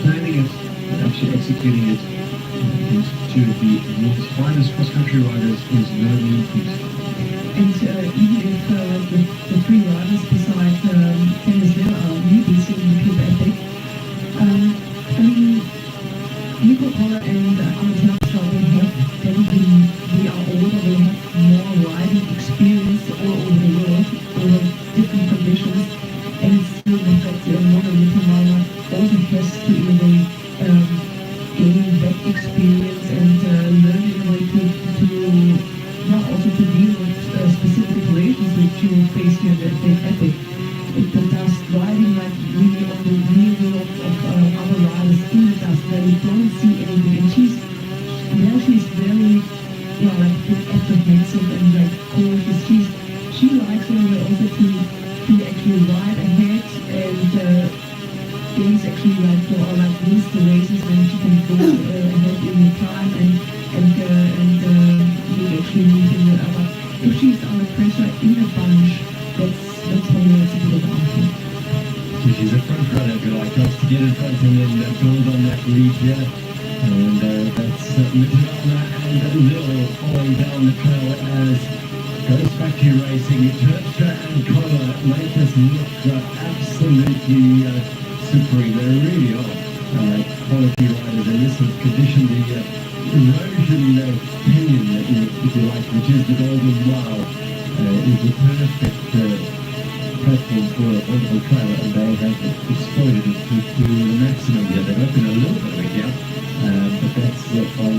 planning it, and actually executing it against two of the world's finest cross-country riders is no mean feat. And even if the three riders beside Candice Lee are newbies in the Cape Epic, I mean, Nico Poller and Amateur will have definitely, we are older, we have more riding experience all over the world, over different conditions, and still the fact that Mona Rindelholmer also has to in a way gain that experience and learn in a way to also to deal with specific situations which you face here at the Epic. It does riding like really on the wheel of other riders in the dust where you don't see anything, and she's very like apprehensive and like cautious. She likes in a way also to actually ride ahead and gains actually like wins the races when she can go ahead in the time and actually move in the other. If she's under pressure in a bunch, that's when it's a bit of an So she's a front runner, if you like, just to get in front and then build on that lead here. And that's Matilda and Lil falling down the trail as Ghost Factory Racing. Terpstra and Kohler make us look absolutely supreme. They really are quality riders, and this has conditioned the erosion canyon, if you like, which is the Golden Mile, is the perfect platform for a wonderful trailer, and they have exploited it to the maximum here. They've opened a little bit of a gap, but that's on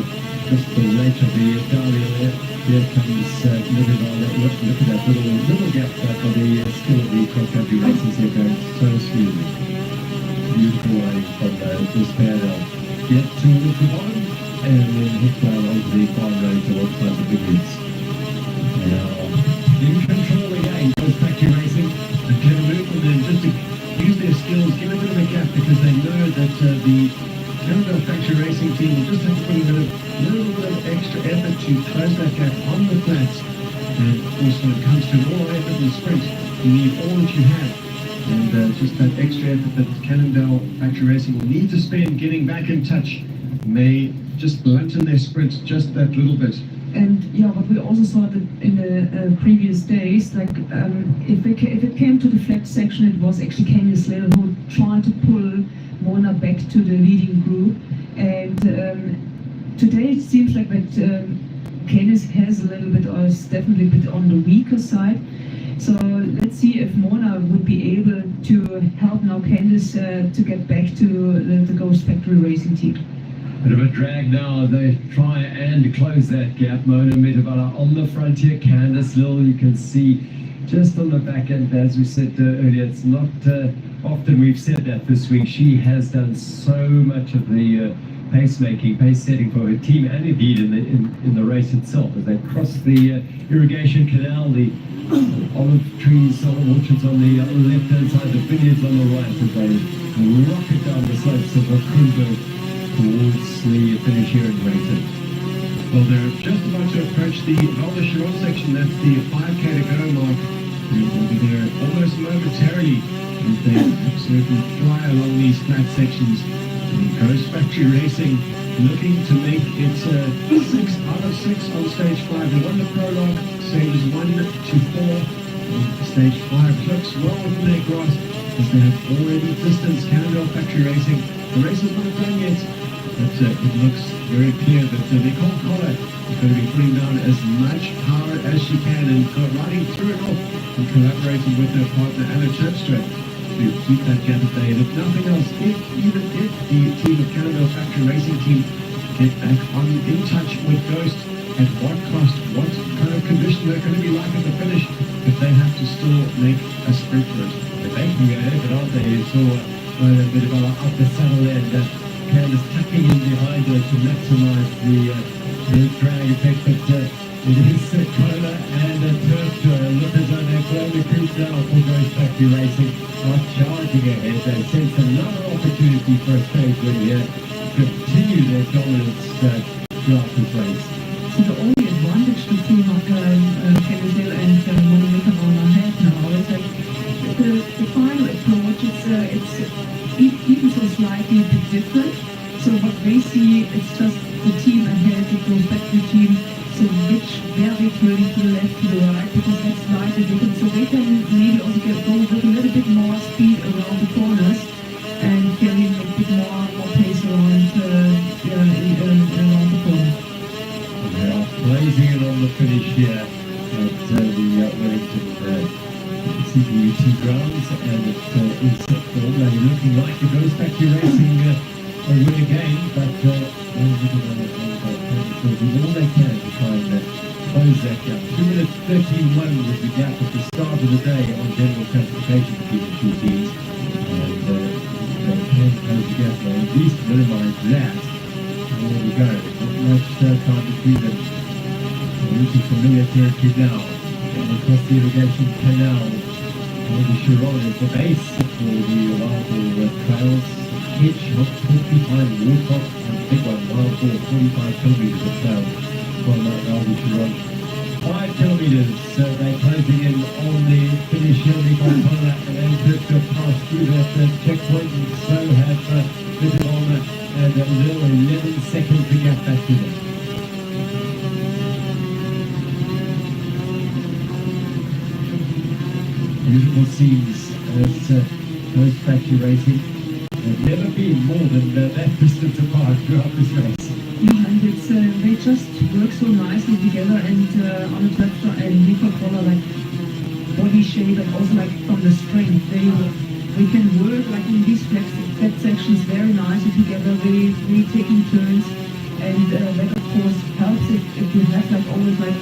just the nature of the Darby there. Here comes look at that little gap for the skill of the cross-country racers here going so smoothly. Beautiful riding from this Cannondale. Get towards the bottom and then hit down onto the farm road towards the big woods. Now, in control again, goes factory racing. And Clever move from them just to use their skills, give a bit of a gap because they know that the Cannondale factory racing team will just have to put a little bit of extra effort to close that gap on the flats. And of course, when it comes to an all-effort and sprint, you need all that you have. And just that extra effort that Cannondale factory racing will need to spend getting back in touch may just lengthen their sprint just that little bit. And yeah, what we also saw that in the previous days, like if it came to the flat section, it was actually Cannondale who tried to pull Mona back to the leading group. And today it seems like that Cannondale has a little bit, or is definitely a bit on the weaker side. So let's see if Mona would be able to help now Cannondale to get back to the Ghost Factory Racing team. Bit of a drag now, they try and close that gap. Mona Metabala on the front here, Cannondale, you can see just on the back end, as we said earlier, it's not often we've said that this week. She has done so much of the pace setting for her team, and indeed in the race itself. As they cross the irrigation canal, the olive trees, olive orchards on the left-hand side, the vineyards on the right, as they rocket down the slopes of Kruger towards the finish here in Wellington. Well, they're just about to approach the Val-de-Chiron section. That's the 5K to go mark. And we'll be there almost momentarily as they absolutely fly along these flat sections. And Ghost Factory Racing looking to make it 6 out of 6 on stage 5. They won the prologue, stages 1 to 4. And stage 5 looks well within their grasp as they have already distanced Cannondale Factory Racing. The race is not done yet, but it looks very clear that Nicole Collar is going to be putting down as much power as she can and riding through it all and collaborating with her partner Anna Terpstra to keep that gap at bay. And if nothing else, even if the team of Cannondale Factory Racing team get back in touch with Ghost, at what cost, what kind of condition they're going to be like at the finish, if they have to still make a sprint for it. They're making an effort, aren't they? You saw a bit of up the saddle there, and Candace tucking in behind her to maximise the drag effect, but it is Kohler and Terpstra. Look as though they're blowing the creep down for Ghost Factory Racing, are charging ahead. They sense another opportunity for a stage win here, continue their dominance throughout this race. So the only advantage the team of Cannondale and Mona Metabala have now is like the final approach. It's even so slightly a bit different. So what they see, it's just the team ahead, the Ghost Factory team. So which very clearly to the left, to the right, because that's slightly different. So they can maybe also go with a little bit more speed around the corners and carry a bit more pace around the corner. They are blazing it on the finish here at the Wellington CPUT grounds, and it is form. They're looking like the Ghost Factory Racing win again, but they'll do all they can to try and close that gap. 2 minutes 31 was the gap at the start of the day on general transportation between the two teams, and they can close the gap, or at least minimise that. There we go. Not much time between them. Reaching familiar territory now. And across the irrigation canal, Val-de-Chiron is the base for the Wildfall trails. Hitch, not 45 Woodcock, and the big one, Wildfall, 45 kilometres of trail from Val-de-Chiron. 5 kilometres, they're closing in on the finish here. Nicole Collar and then Terpstra pass through that checkpoint, and so have Metabala and a little 11 seconds to get back to them. Beautiful scenes as Ghost Factory Racing have never been more than that distance apart throughout this race. Yeah, and it's they just work so nicely together, and Anna Terpstra and Nicole Collar, like body shape and also like from the strength. We can work like in these flat sections very nicely together, really taking turns, and that of course helps if you have like always like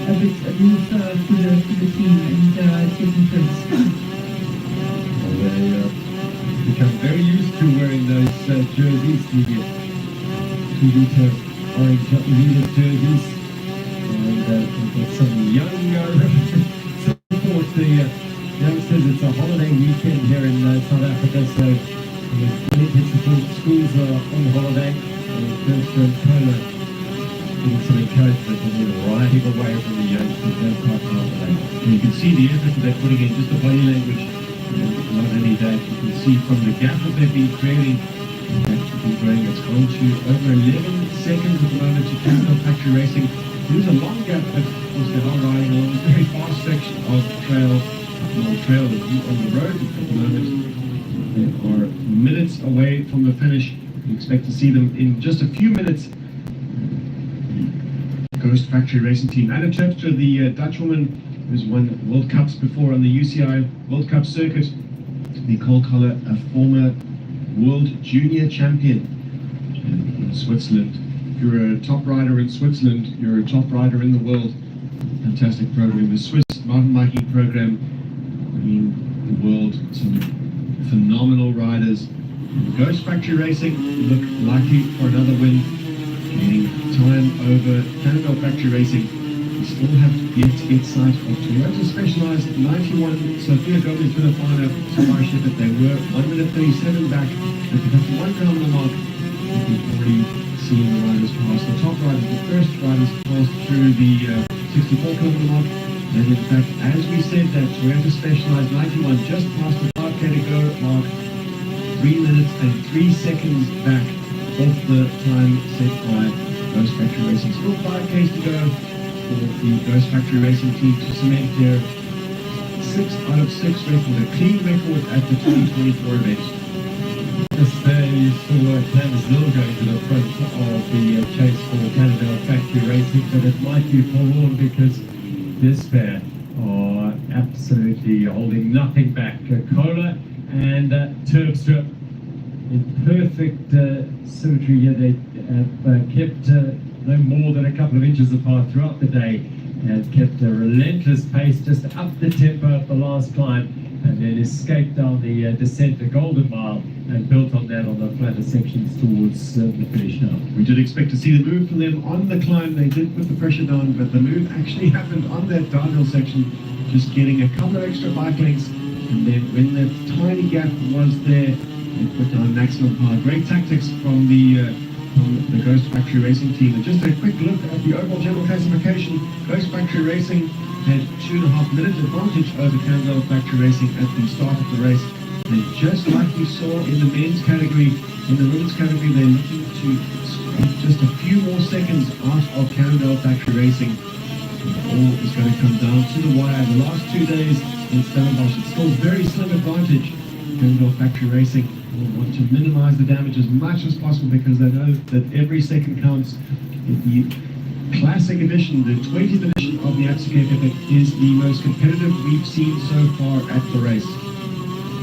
a move to the team and taking turns. They become very used to wearing those jerseys, the two-liter orange leader jerseys, and we've got some young support the youngsters. It's a holiday weekend here in South Africa, so there's plenty of support. Schools are on holiday, and Bertha and Kola getting some encouragement and then riding away from the youngsters. They're quite holiday. And you can see the effort that they're putting in, just the body language. Not only that, you can see from the gap that they've been creating, it's gone to over 11 seconds at the moment to Cannondale Factory Racing. There's a long gap, but of course they are riding along a very fast section of trail on the road at the moment. They are minutes away from the finish. We expect to see them in just a few minutes. Ghost Factory Racing Team. Anna Terpstra, the Dutch woman who's won World Cups before on the UCI World Cup circuit. Nicole Koller, a former World Junior Champion in Switzerland. If you're a top rider in Switzerland, you're a top rider in the world. Fantastic program. The Swiss mountain biking program, bringing the world some phenomenal riders. Ghost Factory Racing look likely for another win, gaining time over Cannondale Factory Racing. We still have yet to get sight of Toyota Specialized 91. Sophia Gomez with a final scholarship that they were 1 minute 37 back at the 51 kilometer mark. We've already seen the riders pass the top riders, the first riders passed through the 64 kilometer mark. And in fact, as we said that Toyota Specialized 91 just passed the 5k to go mark, 3 minutes and 3 seconds back off the time set by Ghost Factory Racing. Still 5k's to go for the Ghost Factory Racing team to cement their 6 out of 6 record, a clean record at the 2024 event. Just there you saw Clemens Hill going to the front of the chase for Cannondale Factory Racing, but it might be forewarned because this pair are absolutely holding nothing back. Koller and Terpstra in perfect symmetry here. They have kept no more than a couple of inches apart throughout the day and kept a relentless pace, just up the tempo of the last climb, and then escaped down the descent, the Golden Mile, and built on that on the flatter sections towards the finish now. We did expect to see the move from them on the climb. They did put the pressure down, but the move actually happened on that downhill section, just getting a couple of extra bike lengths, and then when that tiny gap was there, they put down maximum power. Great tactics from the Ghost Factory Racing team. And just a quick look at the overall general classification. Ghost Factory Racing had 2.5 minute advantage over Cannondale Factory Racing at the start of the race. And just like we saw in the men's category, in the women's category, they're looking to squeeze just a few more seconds out of Cannondale Factory Racing. All is going to come down to the wire. The last 2 days in Stellenbosch, it's still very slim advantage. Cannondale Factory Racing will want to minimize the damage as much as possible because they know that every second counts. The classic edition, the 20th edition of the Atsuke Epic is the most competitive we've seen so far at the race.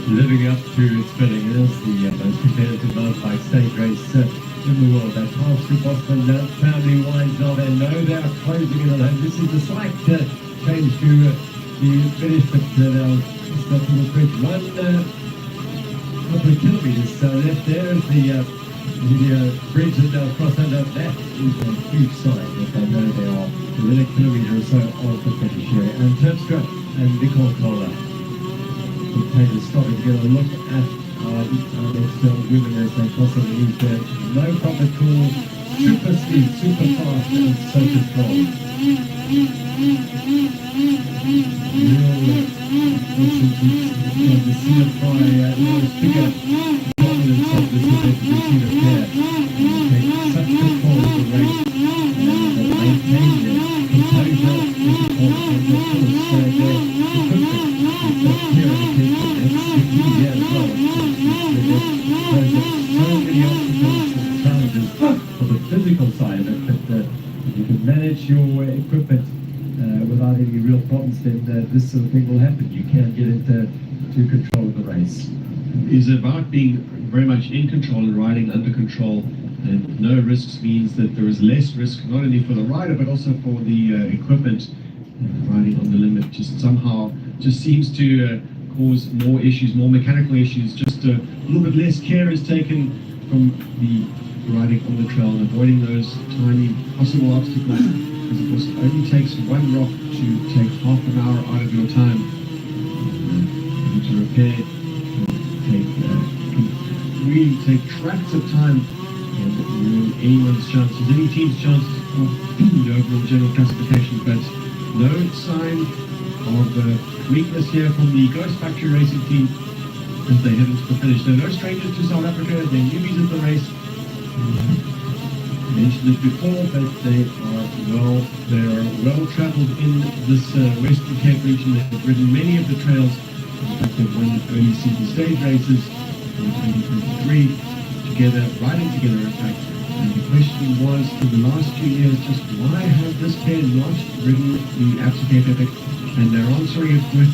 Living up to its billing, it is the most competitive mountain bike stage race in the world. That pass through Boston, family wines now, they know they are closing in on home. This is a slight change to the finish, but they'll stop to the bridge. Couple of kilometres left there is the bridge that they'll cross under. That is a huge sign that they know they are within a kilometre or so of the finish here. And Terpstra and Nicole Koller will take a stop and get a look at our next women as they cross the lead there. No problem at all. Super speed, super fast, and so controlled. The CFI figure dominance of this event we see the pair take such control of the race and maintain their composure and of course their equipment. We've got here indication that's easier as well. Those are so many obstacles and challenges for the physical side of it, but if you can manage your equipment without any real problems, then this sort of thing will happen. You can't get into control of the race. Is about being very much in control and riding under control, and no risks means that there is less risk not only for the rider but also for the equipment. Riding on the limit just somehow just seems to cause more issues, more mechanical issues. Just a little bit less care is taken from the riding on the trail and avoiding those tiny possible obstacles, because of course it only takes one rock to take half an hour out of your time. To repair can really take tracts of time and ruin anyone's chances, any team's chances of the overall general classification. But no sign of weakness here from the Ghost Factory Racing team as they head into the finish. They're no strangers to South Africa, they're newbies at the race. I mentioned it before, but they are well travelled in this Western Cape region. They've ridden many of the trails. In fact, they've won early season stage races in 2023 together, riding together in fact. And the question was, for the last few years, just why have this pair not ridden the Absa Cape Epic? And they're answering it with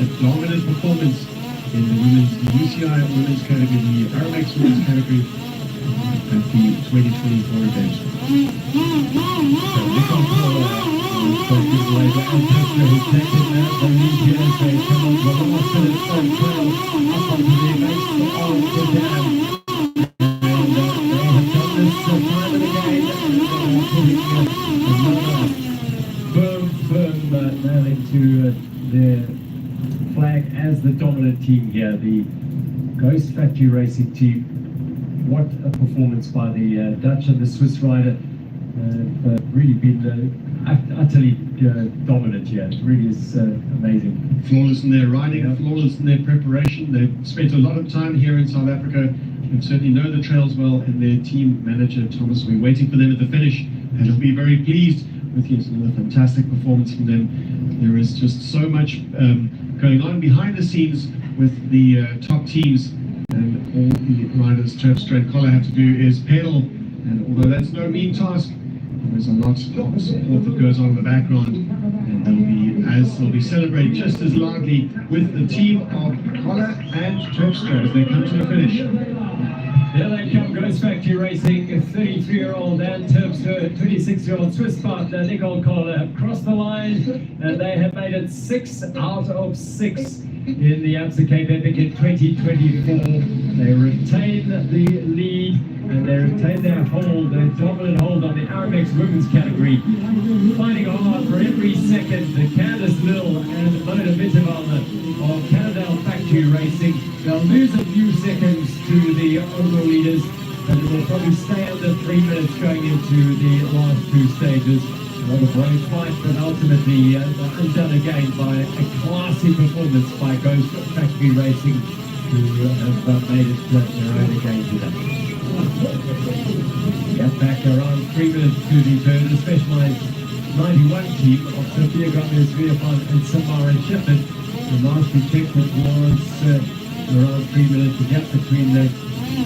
a dominant performance in the UCI women's category, the Aramex women's category at the 2024 event. So Nicole gives away the Alpestra who's taken the lead here as they come on to the last minute on trail up onto the base on the dam. And they have done this time and again, and putting another firm nail into their flag as the dominant team here, the Ghost Factory Racing team. What a performance by the Dutch and the Swiss rider. Really been utterly dominant here. It really is amazing. Flawless in their riding, flawless in their preparation. They've spent a lot of time here in South Africa and certainly know the trails well, and their team manager Thomas, we're waiting for them at the finish, and he'll be very pleased with yet another fantastic performance from them. There is just so much going on behind the scenes with the top teams, and all the riders, Terpstra and Collar, have to do is pedal, and although that's no mean task, there's a lot of support that goes on in the background, and they'll be celebrated just as loudly with the team of Collar and Terpstra as they come to the finish. Here they come, Ghost Factory Racing, 33-year-old Dan Terpstra, 26-year-old Swiss partner Nicole Collar have crossed the line, and they have made it 6 out of 6 in the Absa Cape Epic in 2024. They retain the lead, and they retain their hold, their dominant hold on the Aramex women's category. Fighting hard for every second, the Candice Lill and Mona Mitterwalder of Cannondale Factory Racing. They'll lose a few seconds to the overall leaders, and it will probably stay under 3 minutes going into the last two stages. What a brave fight, but ultimately undone again by a classy performance by Ghost Factory Racing, who have made it their own again today. Get back around 3 minutes to the third, the Specialized 91 team of Sophia Gomez-Villapan and Samara Shepherd. The last we checked it was around 3 minutes. The gap between the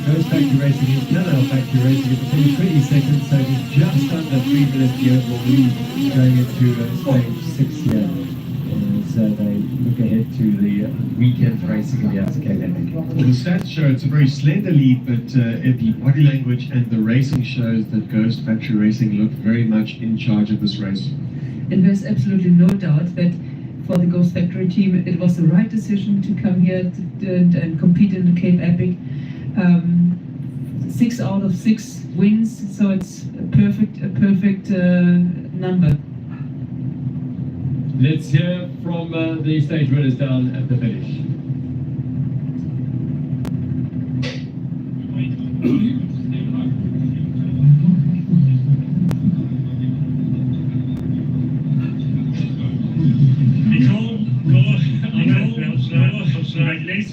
Ghost Factory Racing and Cannondale Factory Racing at the 20 seconds, so it's just under 3 minutes the overall lead going into stage 6 here. As they look ahead to the weekend racing in the Absa Cape Epic. Well, the stats show it's a very slender lead, but the body language and the racing shows that Ghost Factory Racing look very much in charge of this race. And there's absolutely no doubt that for the Ghost Factory team, it was the right decision to come here and compete in the Cape Epic. 6 out of 6 wins, so it's a perfect number. Let's hear from the stage winners down at the finish.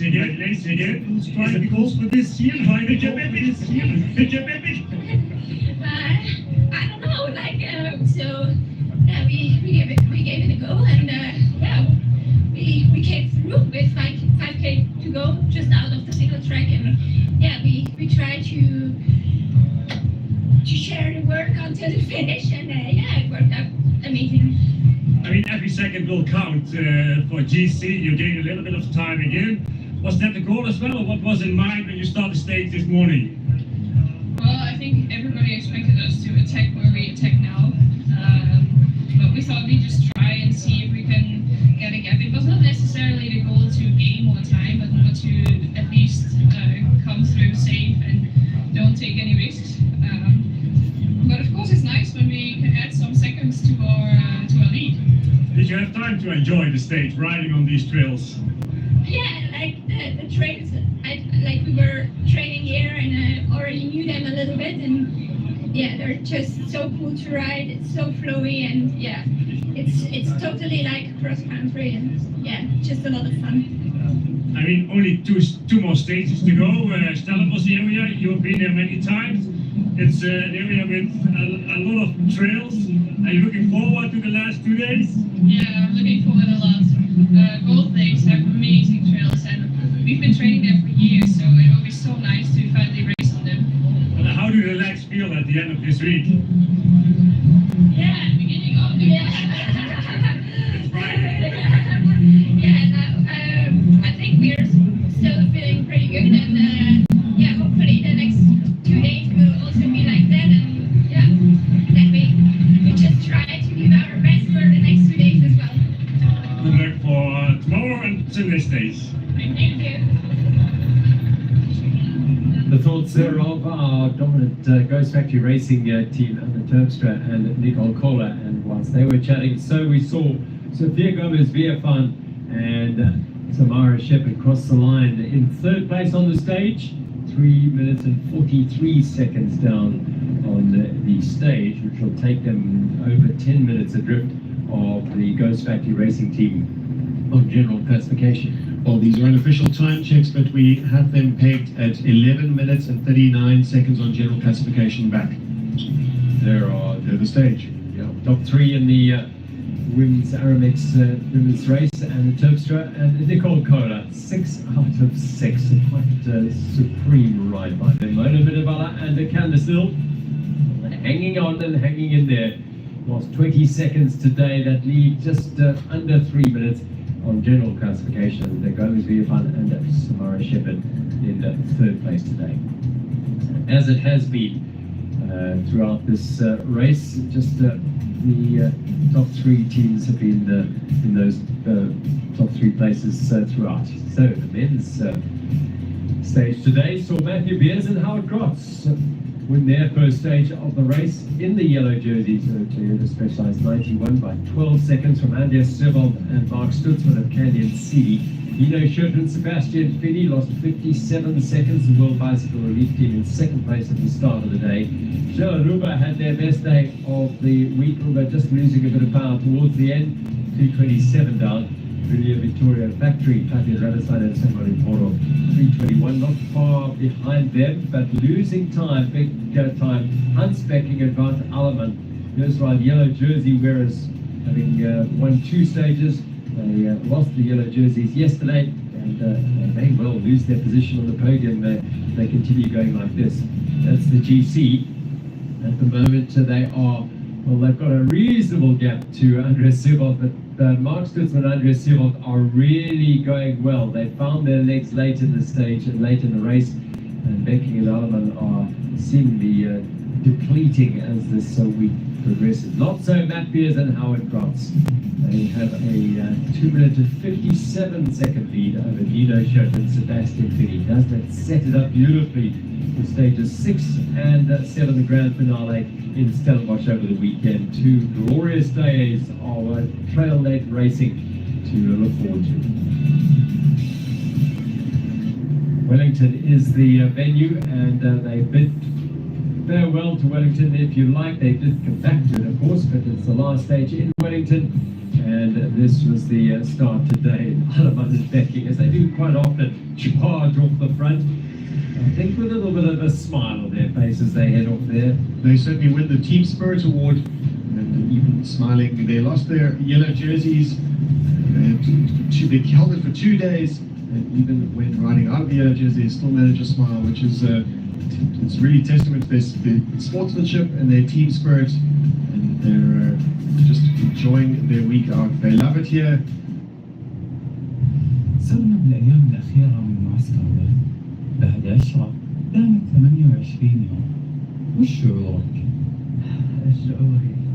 Ladies again, who's trying to go for this year? With your baby? I don't know, we gave it a go, and we came through with 5K to go, just out of the single track, and we tried to share the work until the finish, and it worked out amazing. I mean, every second will count for GC. You gain a little bit of time again. Was that the goal as well, or what was in mind when you started the stage this morning? Well, I think everybody expected us to attack where we attack now. But we thought we'd just try and see if we can get a gap. It was not necessarily the goal to gain more time, but more to at least come through safe and don't take any risks. But of course it's nice when we can add some seconds to our lead. Did you have time to enjoy the stage, riding on these trails? Yeah, like the trails, like we were training here and already knew them a little bit, and yeah, they're just so cool to ride. It's so flowy, and yeah, it's totally like cross country, and yeah, just a lot of fun. I mean, only two more stages to go. Stellenbosch area, you've been there many times. It's an area with a lot of trails. Are you looking forward to the last 2 days? Yeah, I'm looking forward a lot. Both days have amazing trails, and we've been training there for years, so it will be so nice to finally race on them. And how do the legs feel at the end of this week? Yeah, beginning of the Friday. Yeah, I think we're still feeling pretty good, and yeah, hopefully the next 2 days will also be like that, and yeah, that we just try to give our best for the next 2 days as well. Good luck for tomorrow and Sunday stage. Thank you. The thoughts there of our dominant Ghost Factory Racing team, Anna Terpstra and Nicole Kohler, and whilst they were chatting, so we saw Sophia Gomez Villafan and Samara Shepherd cross the line in third place on the stage, 3 minutes and 43 seconds down on the stage, which will take them over 10 minutes adrift of the Ghost Factory Racing team of general classification. Well, these are unofficial time checks, but we have them pegged at 11 minutes and 39 seconds on general classification back. They're the stage. Yeah, top three in the women's Aramex women's race, and Terpstra and Nicole Kohler, 6 out of 6. Quite a supreme ride by them. Mona Minabala and Cannondale hanging on and hanging in there. Lost 20 seconds today. That lead just under 3 minutes on general classification. The Gomez Villafan and Samara Shepherd in third place today. As it has been throughout this race, just the top 3 teams have been in those top 3 places throughout. So the men's stage today saw Matthew Beers and Howard Crotts win their first stage of the race in the yellow jerseys. Toyota Specialized 91 by 12 seconds from Anders Servold and Mark Stutzman of Canyon City. Nino Schurter and Sebastian Finney lost 57 seconds. The World Bicycle Relief Team in second place at the start of the day. Gela Ruba had their best day of the week, although just losing a bit of power towards the end, 227 down. Julia Victoria Factory, Fabio Radisson and San Marino, 321, not far behind them, but losing time, big time. Hunspecking advanced Alleman. Goes ride yellow jersey, whereas having won 2 stages, they lost the yellow jerseys yesterday, and they may well lose their position on the podium if they continue going like this. That's the GC. At the moment, they are, well, they've got a reasonable gap to Andres Servold, but Mark Stutzman and Andres Servold are really going well. They found their legs late in the stage and late in the race, and Becking and Alleman are seemingly depleting as this week progresses. Not so Matt Beers and Howard Crotts. They have a 2 minute and 57 second lead over Nino Schurter and Sebastian Finney. Doesn't it set it up beautifully for stages 6 and 7, the grand finale in Stellenbosch over the weekend. 2 glorious days of trail-led racing to look forward to. Wellington is the venue, and they bid farewell to Wellington if you like. They did come back to it, of course, but it's the last stage in Wellington, and this was the start today. Alleman is backing, as they do quite often, charge off the front. I think with a little bit of a smile on their face as they head off there. They certainly win the Team Spirit Award, and even smiling. They lost their yellow jerseys, they held it for 2 days, and even when riding out of the yellow jersey, they still managed to smile, which is it's really testament to their sportsmanship and their team spirit, and they're just enjoying their week out. They love it here. صرنا بالأيام الأخيرة من المعسكر بعد 10 دامت 28 يوم. وش شعورك؟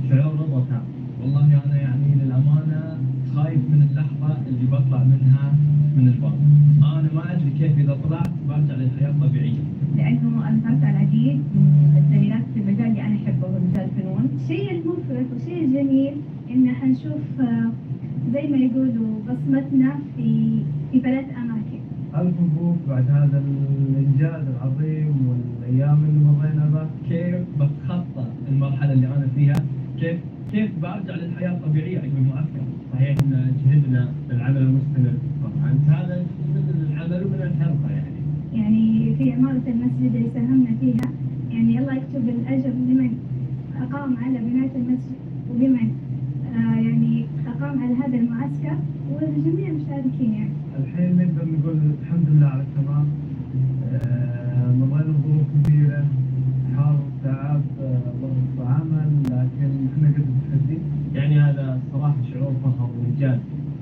شعور رضا تام. والله أنا يعني للأمانة خايف من اللحظة اللي بطلع منها من الباب. أنا ما أدري كيف إذا طلعت برجع للحياة الطبيعية. لأنه أنا تعرفت على العديد من الزميلات في المجال اللي أنا أحبه هو مجال الفنون. الشيء المفرح والشيء الجميل إن حنشوف زي ما يقولوا بصمتنا في 3 أماكن. ألف مبروك بعد هذا الإنجاز العظيم والأيام اللي مرينا بها. كيف بتخطى المرحلة اللي أنا فيها؟ كيف برجع للحياة الطبيعية عقب المعسكر؟ صحيح إن جهدنا للعمل المستمر طبعاً هذا من العمل ومن الحرفة يعني في عمارة المسجد اللي ساهمنا فيها، يعني الله يكتب الأجر لمن أقام على بناية المسجد وبمن يعني أقام على هذا المعسكر والجميع مشاركين يعني. الحين نقدر نقول الحمد لله على التمام. مرينا ظروف كبيرة، حر، تعب، ضغط عمل، لكن احنا قد التحدي. يعني هذا صراحة شعور فخر وإنجاز،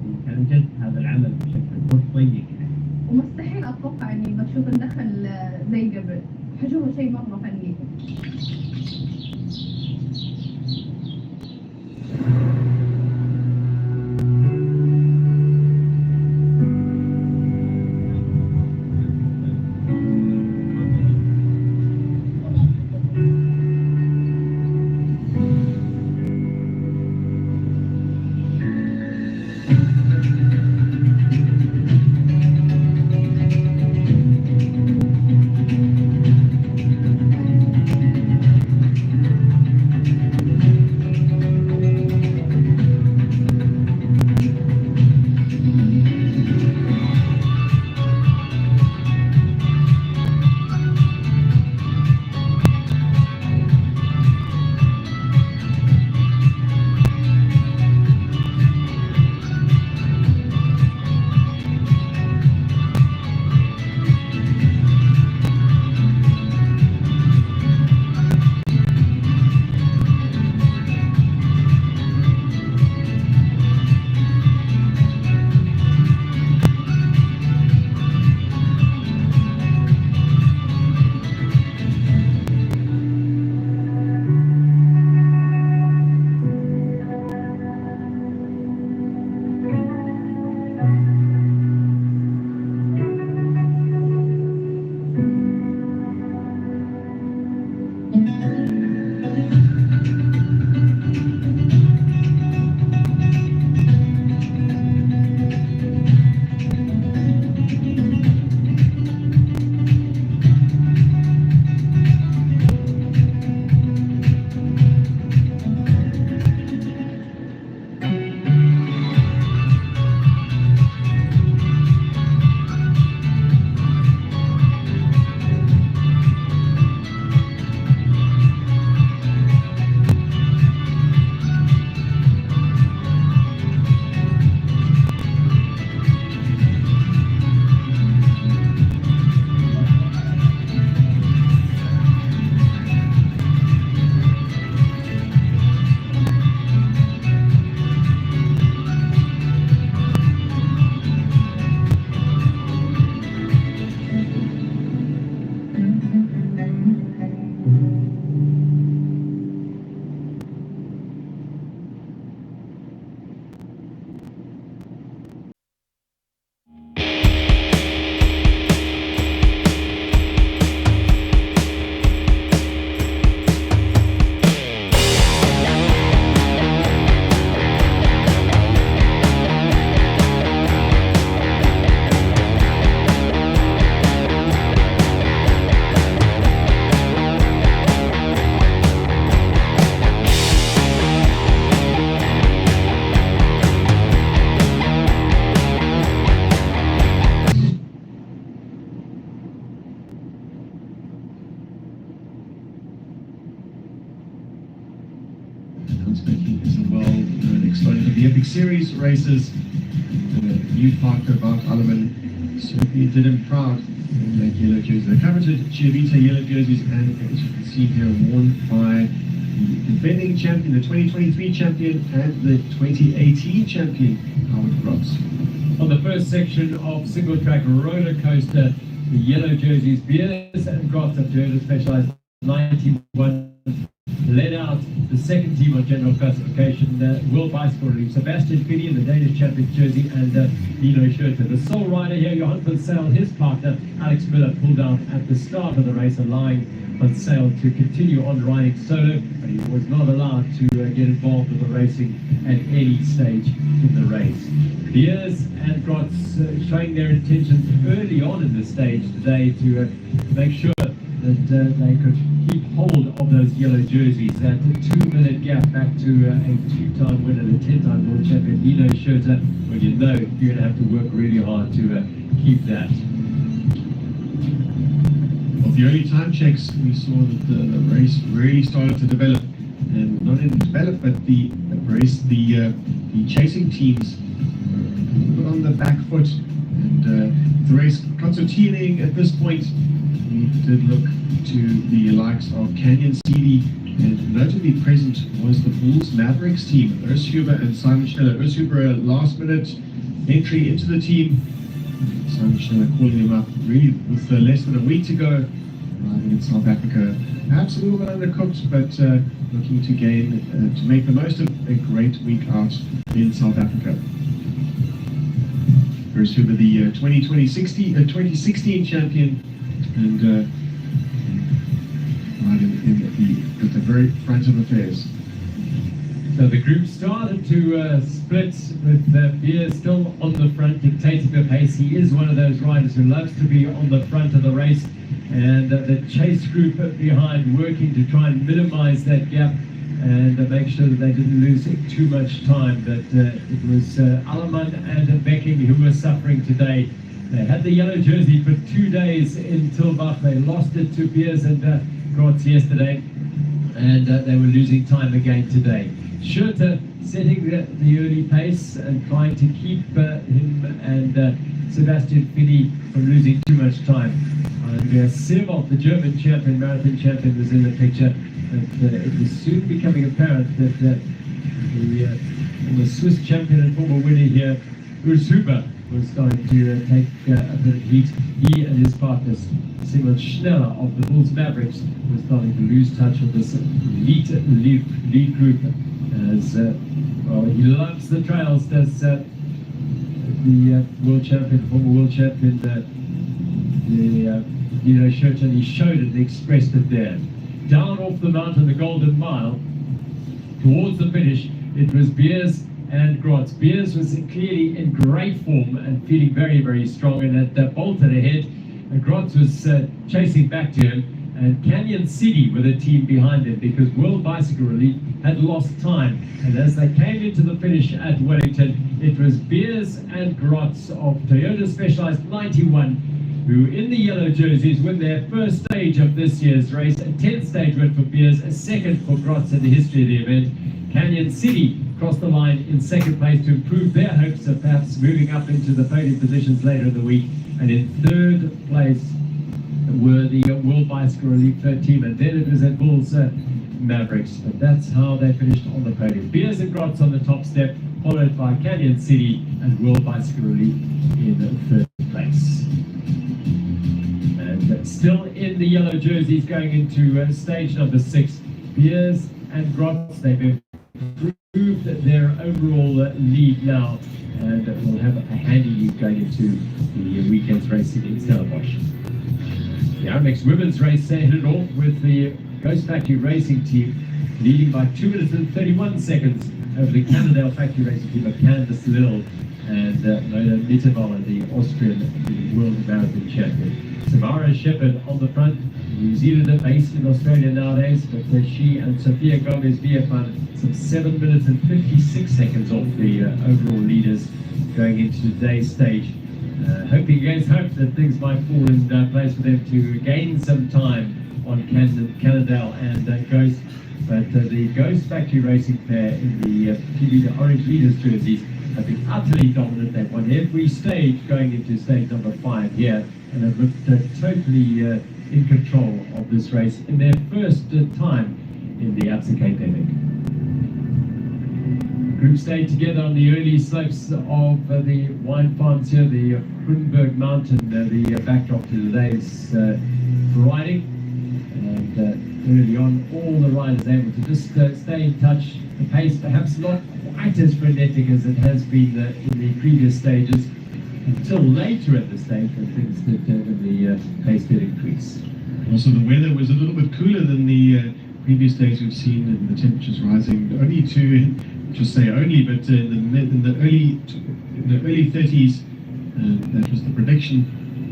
وكان جد هذا العمل بشكل طيب يعني. ومستحيل اتوقع اني بشوف الدخل زي قبل، حشوفه شيء مره فني. The Epic Series races, youth parker Bart Alleman certainly did him proud in that yellow jersey. The coveted Chiavita yellow jerseys, and as you can see here, worn by the defending champion, the 2023 champion, and the 2018 champion, Howard Gross. On the first section of single track roller coaster, the yellow jerseys, Beers and Grotz of Toyota Specialized 91 led out the second team on general classification, World Bicycle Relief, Sebastian Finney in the Danish champion jersey, and Dino Schurter. The sole rider here, Johan van Zijl, his partner, Alex Miller, pulled out at the start of the race, allowing van Zijl to continue on riding solo, but he was not allowed to get involved with the racing at any stage in the race. Beers and Grotz showing their intentions early on in the stage today to make sure that they could keep hold of those yellow jerseys. That 2-minute gap back to a 2-time winner, the 10-time world champion Dino Schurter. Well, you know you're going to have to work really hard to keep that. Of the early time checks, we saw that the race really started to develop, and not only develop, but the chasing teams put on the back foot, and the race concertinating at this point. We did look to the likes of Canyon CD, and notably present was the Bulls Mavericks team, Urs Huber and Simon Schneller. Urs Huber, a last minute entry into the team. Simon Schneller calling him up really with less than a week to go. Arriving in South Africa, perhaps a little bit undercooked, but looking to gain, to make the most of a great week out in South Africa. Urs Huber, the 2016 champion, and at the very front of affairs. So the group started to split with Beers still on the front, dictating the pace. He is one of those riders who loves to be on the front of the race, and the chase group behind working to try and minimize that gap and make sure that they didn't lose too much time. But it was Alleman and Becking who were suffering today. They had the yellow jersey for 2 days in Tilbach. They lost it to Beers and Grotz yesterday, and they were losing time again today. Schurter setting the early pace and trying to keep him and Sebastian Finney from losing too much time. And Servov, the German champion, marathon champion, was in the picture. But it was soon becoming apparent that the Swiss champion and former winner here, Urs Huber, was starting to take a bit of heat. He and his partners, Simon Schneller of the Bulls Mavericks, were starting to lose touch with this lead group. As well, he loves the trails. Does the world champion, former world champion, Dino Schurter, and he showed it and expressed it there. Down off the mountain, the Golden Mile, towards the finish, it was Beers and Grotz. Beers was clearly in great form and feeling very, very strong, and that bolted ahead. And Grotz was chasing back to him, and Canyon City with a team behind him, because World Bicycle Relief had lost time. And as they came into the finish at Wellington, it was Beers and Grotz of Toyota Specialized 91 who in the yellow jerseys win their first stage of this year's race. A 10th stage win for Beers, a second for Grotz in the history of the event. Canyon City crossed the line in second place to improve their hopes of perhaps moving up into the podium positions later in the week. And in third place were the World Bicycle Relief team, and then it was at Bulls Mavericks. But that's how they finished on the podium. Beers and Grotz on the top step, followed by Canyon City and World Bicycle Relief in third place. And still in the yellow jerseys going into stage number 6, Beers and Grotz. They've improved their overall lead now, and will have a handy lead going into the weekend's racing in Stellenbosch. The Aramex women's race headed off with the Ghost Factory Racing team leading by 2 minutes and 31 seconds over the Cannondale Factory Racing team of Candice Lill and Mona Mittermeier, the Austrian world marathon champion. Samara Shepherd on the front, New Zealander based in Australia nowadays, but she and Sofia Gomez-Villapan some 7 minutes and 56 seconds off the overall leaders going into today's stage. Hoping against hope that things might fall in place for them to gain some time on Cannondale and Ghost. But the Ghost Factory Racing pair in the TV, the orange leaders jerseys, have been utterly dominant. They've won every stage going into stage number 5 here, and have looked totally in control of this race in their first time in the Cape, I think. Group stayed together on the early slopes of the wine farms here, the Hunberg Mountain, the backdrop to today's riding. And early on, all the riders able to just stay in touch. The pace perhaps not quite as frenetic as it has been in the previous stages, until later at the stage when things did, when the pace did increase. Also, the weather was a little bit cooler than the previous days we've seen, and the temperatures rising only to, just say only, but in the early 30s. That was the prediction,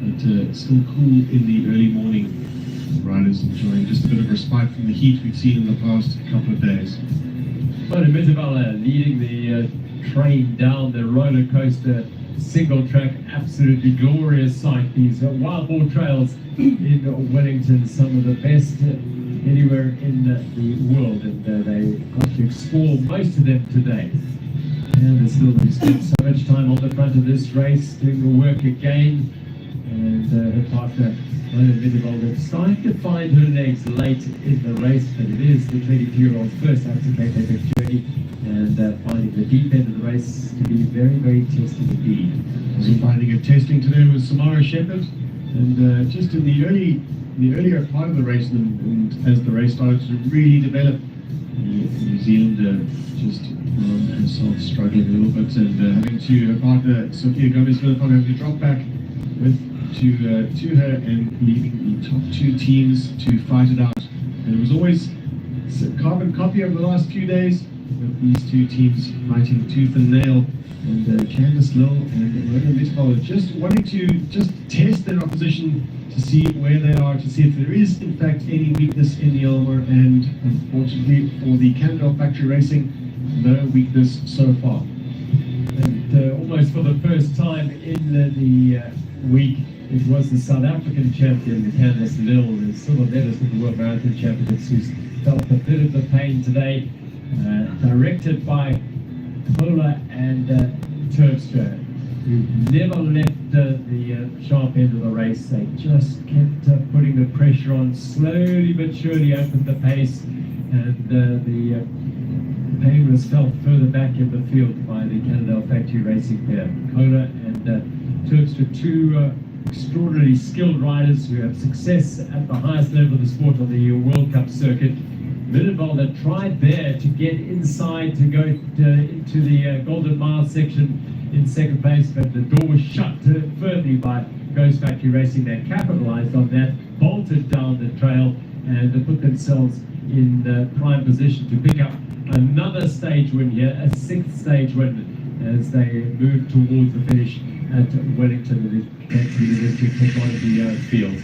but still cool in the early morning. Riders enjoying just a bit of respite from the heat we've seen in the past couple of days. Well, Mitterweiler leading the train down the roller coaster single track, absolutely glorious sight. These wild boar trails in Wellington, some of the best anywhere in the world, and they got to explore most of them today. And they still spent so much time on the front of this race doing the work again, and her partner Mitterweiler starting to find her legs late in the race, but it is the 22-year-old's first Cape epic journey, and finding the deep end of the race to be very, very testing indeed. Also finding it testing today was Samara Shepherd, and just in the earlier part of the race, and as the race started to really develop, New Zealander just found herself struggling a little bit, and having to, her partner Sophia Gomez-Philippon having to drop back to her and leaving the top two teams to fight it out. And it was always a carbon copy over the last few days of these two teams fighting tooth and nail, and Candice Lill and Mona Mitterweiler just wanting to just test their opposition to see where they are, to see if there is in fact any weakness in the armor, and unfortunately for the Cannondale factory racing, no weakness so far. And almost for the first time in the week, it was the South African champion, Candice Lill, the silver medalist at the World Marathon Championships, who's felt a bit of the pain today, directed by Kola and Terpstra, who never left the sharp end of the race. They just kept putting the pressure on, slowly but surely opened the pace, and the pain was felt further back in the field by the Cannondale factory racing pair. Kola and Terpstra, two extraordinarily skilled riders who have success at the highest level of the sport on the World Cup circuit. Mitterweiler tried there to get inside to go into the Golden Mile section in second place, but the door was shut firmly by Ghost Factory Racing. They capitalized on that, bolted down the trail, and put themselves in prime position to pick up another stage win here, a sixth stage win, as they move towards the finish at Wellington District Technology Field.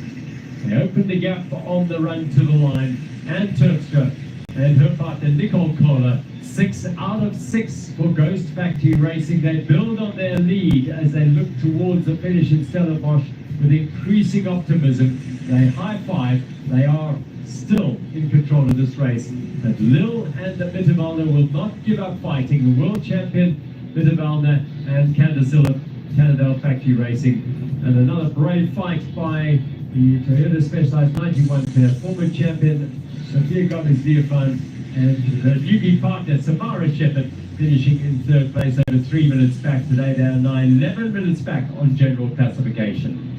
They opened the gap on the run to the line, and Terpstra and her partner Nicole Kohler, 6 out of 6 for Ghost Factory Racing. They build on their lead as they look towards the finish in Stellenbosch with increasing optimism. They high-five. They are still in control of this race. But Lill and Mitterweiler will not give up fighting. The world champion Mitterweiler and Candice Lill, Cannondale Factory Racing. And another brave fight by the Toyota Specialized 91 pair, former champion Sophia Gomez-Philippon and her newbie partner Samara Shepherd finishing in third place, over 3 minutes back today. They are now 11 minutes back on general classification.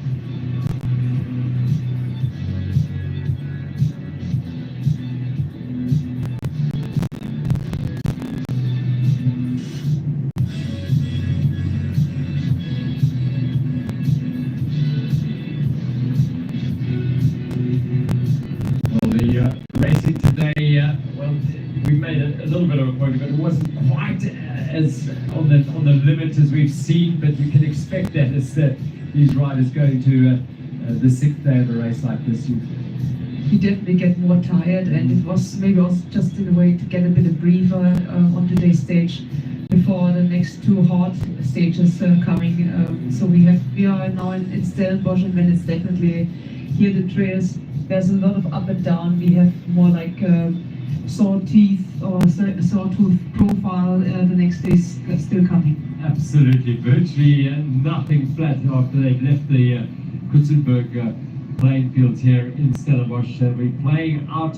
Racing today, well, we made a little bit of a point, but it wasn't quite as on the limit as we've seen. But you can expect that as these riders go into the sixth day of the race like this. You definitely get more tired, and it was maybe also just in a way to get a bit of breather on today's stage before the next two hard stages coming. So we are now in Stellenbosch, and then it's definitely here the trails. There's a lot of up and down. We have more like saw teeth or sawtooth profile. The next days still coming. Absolutely, virtually nothing flat after they've left the Kutzenberg playing fields here in Stellenbosch. We're playing out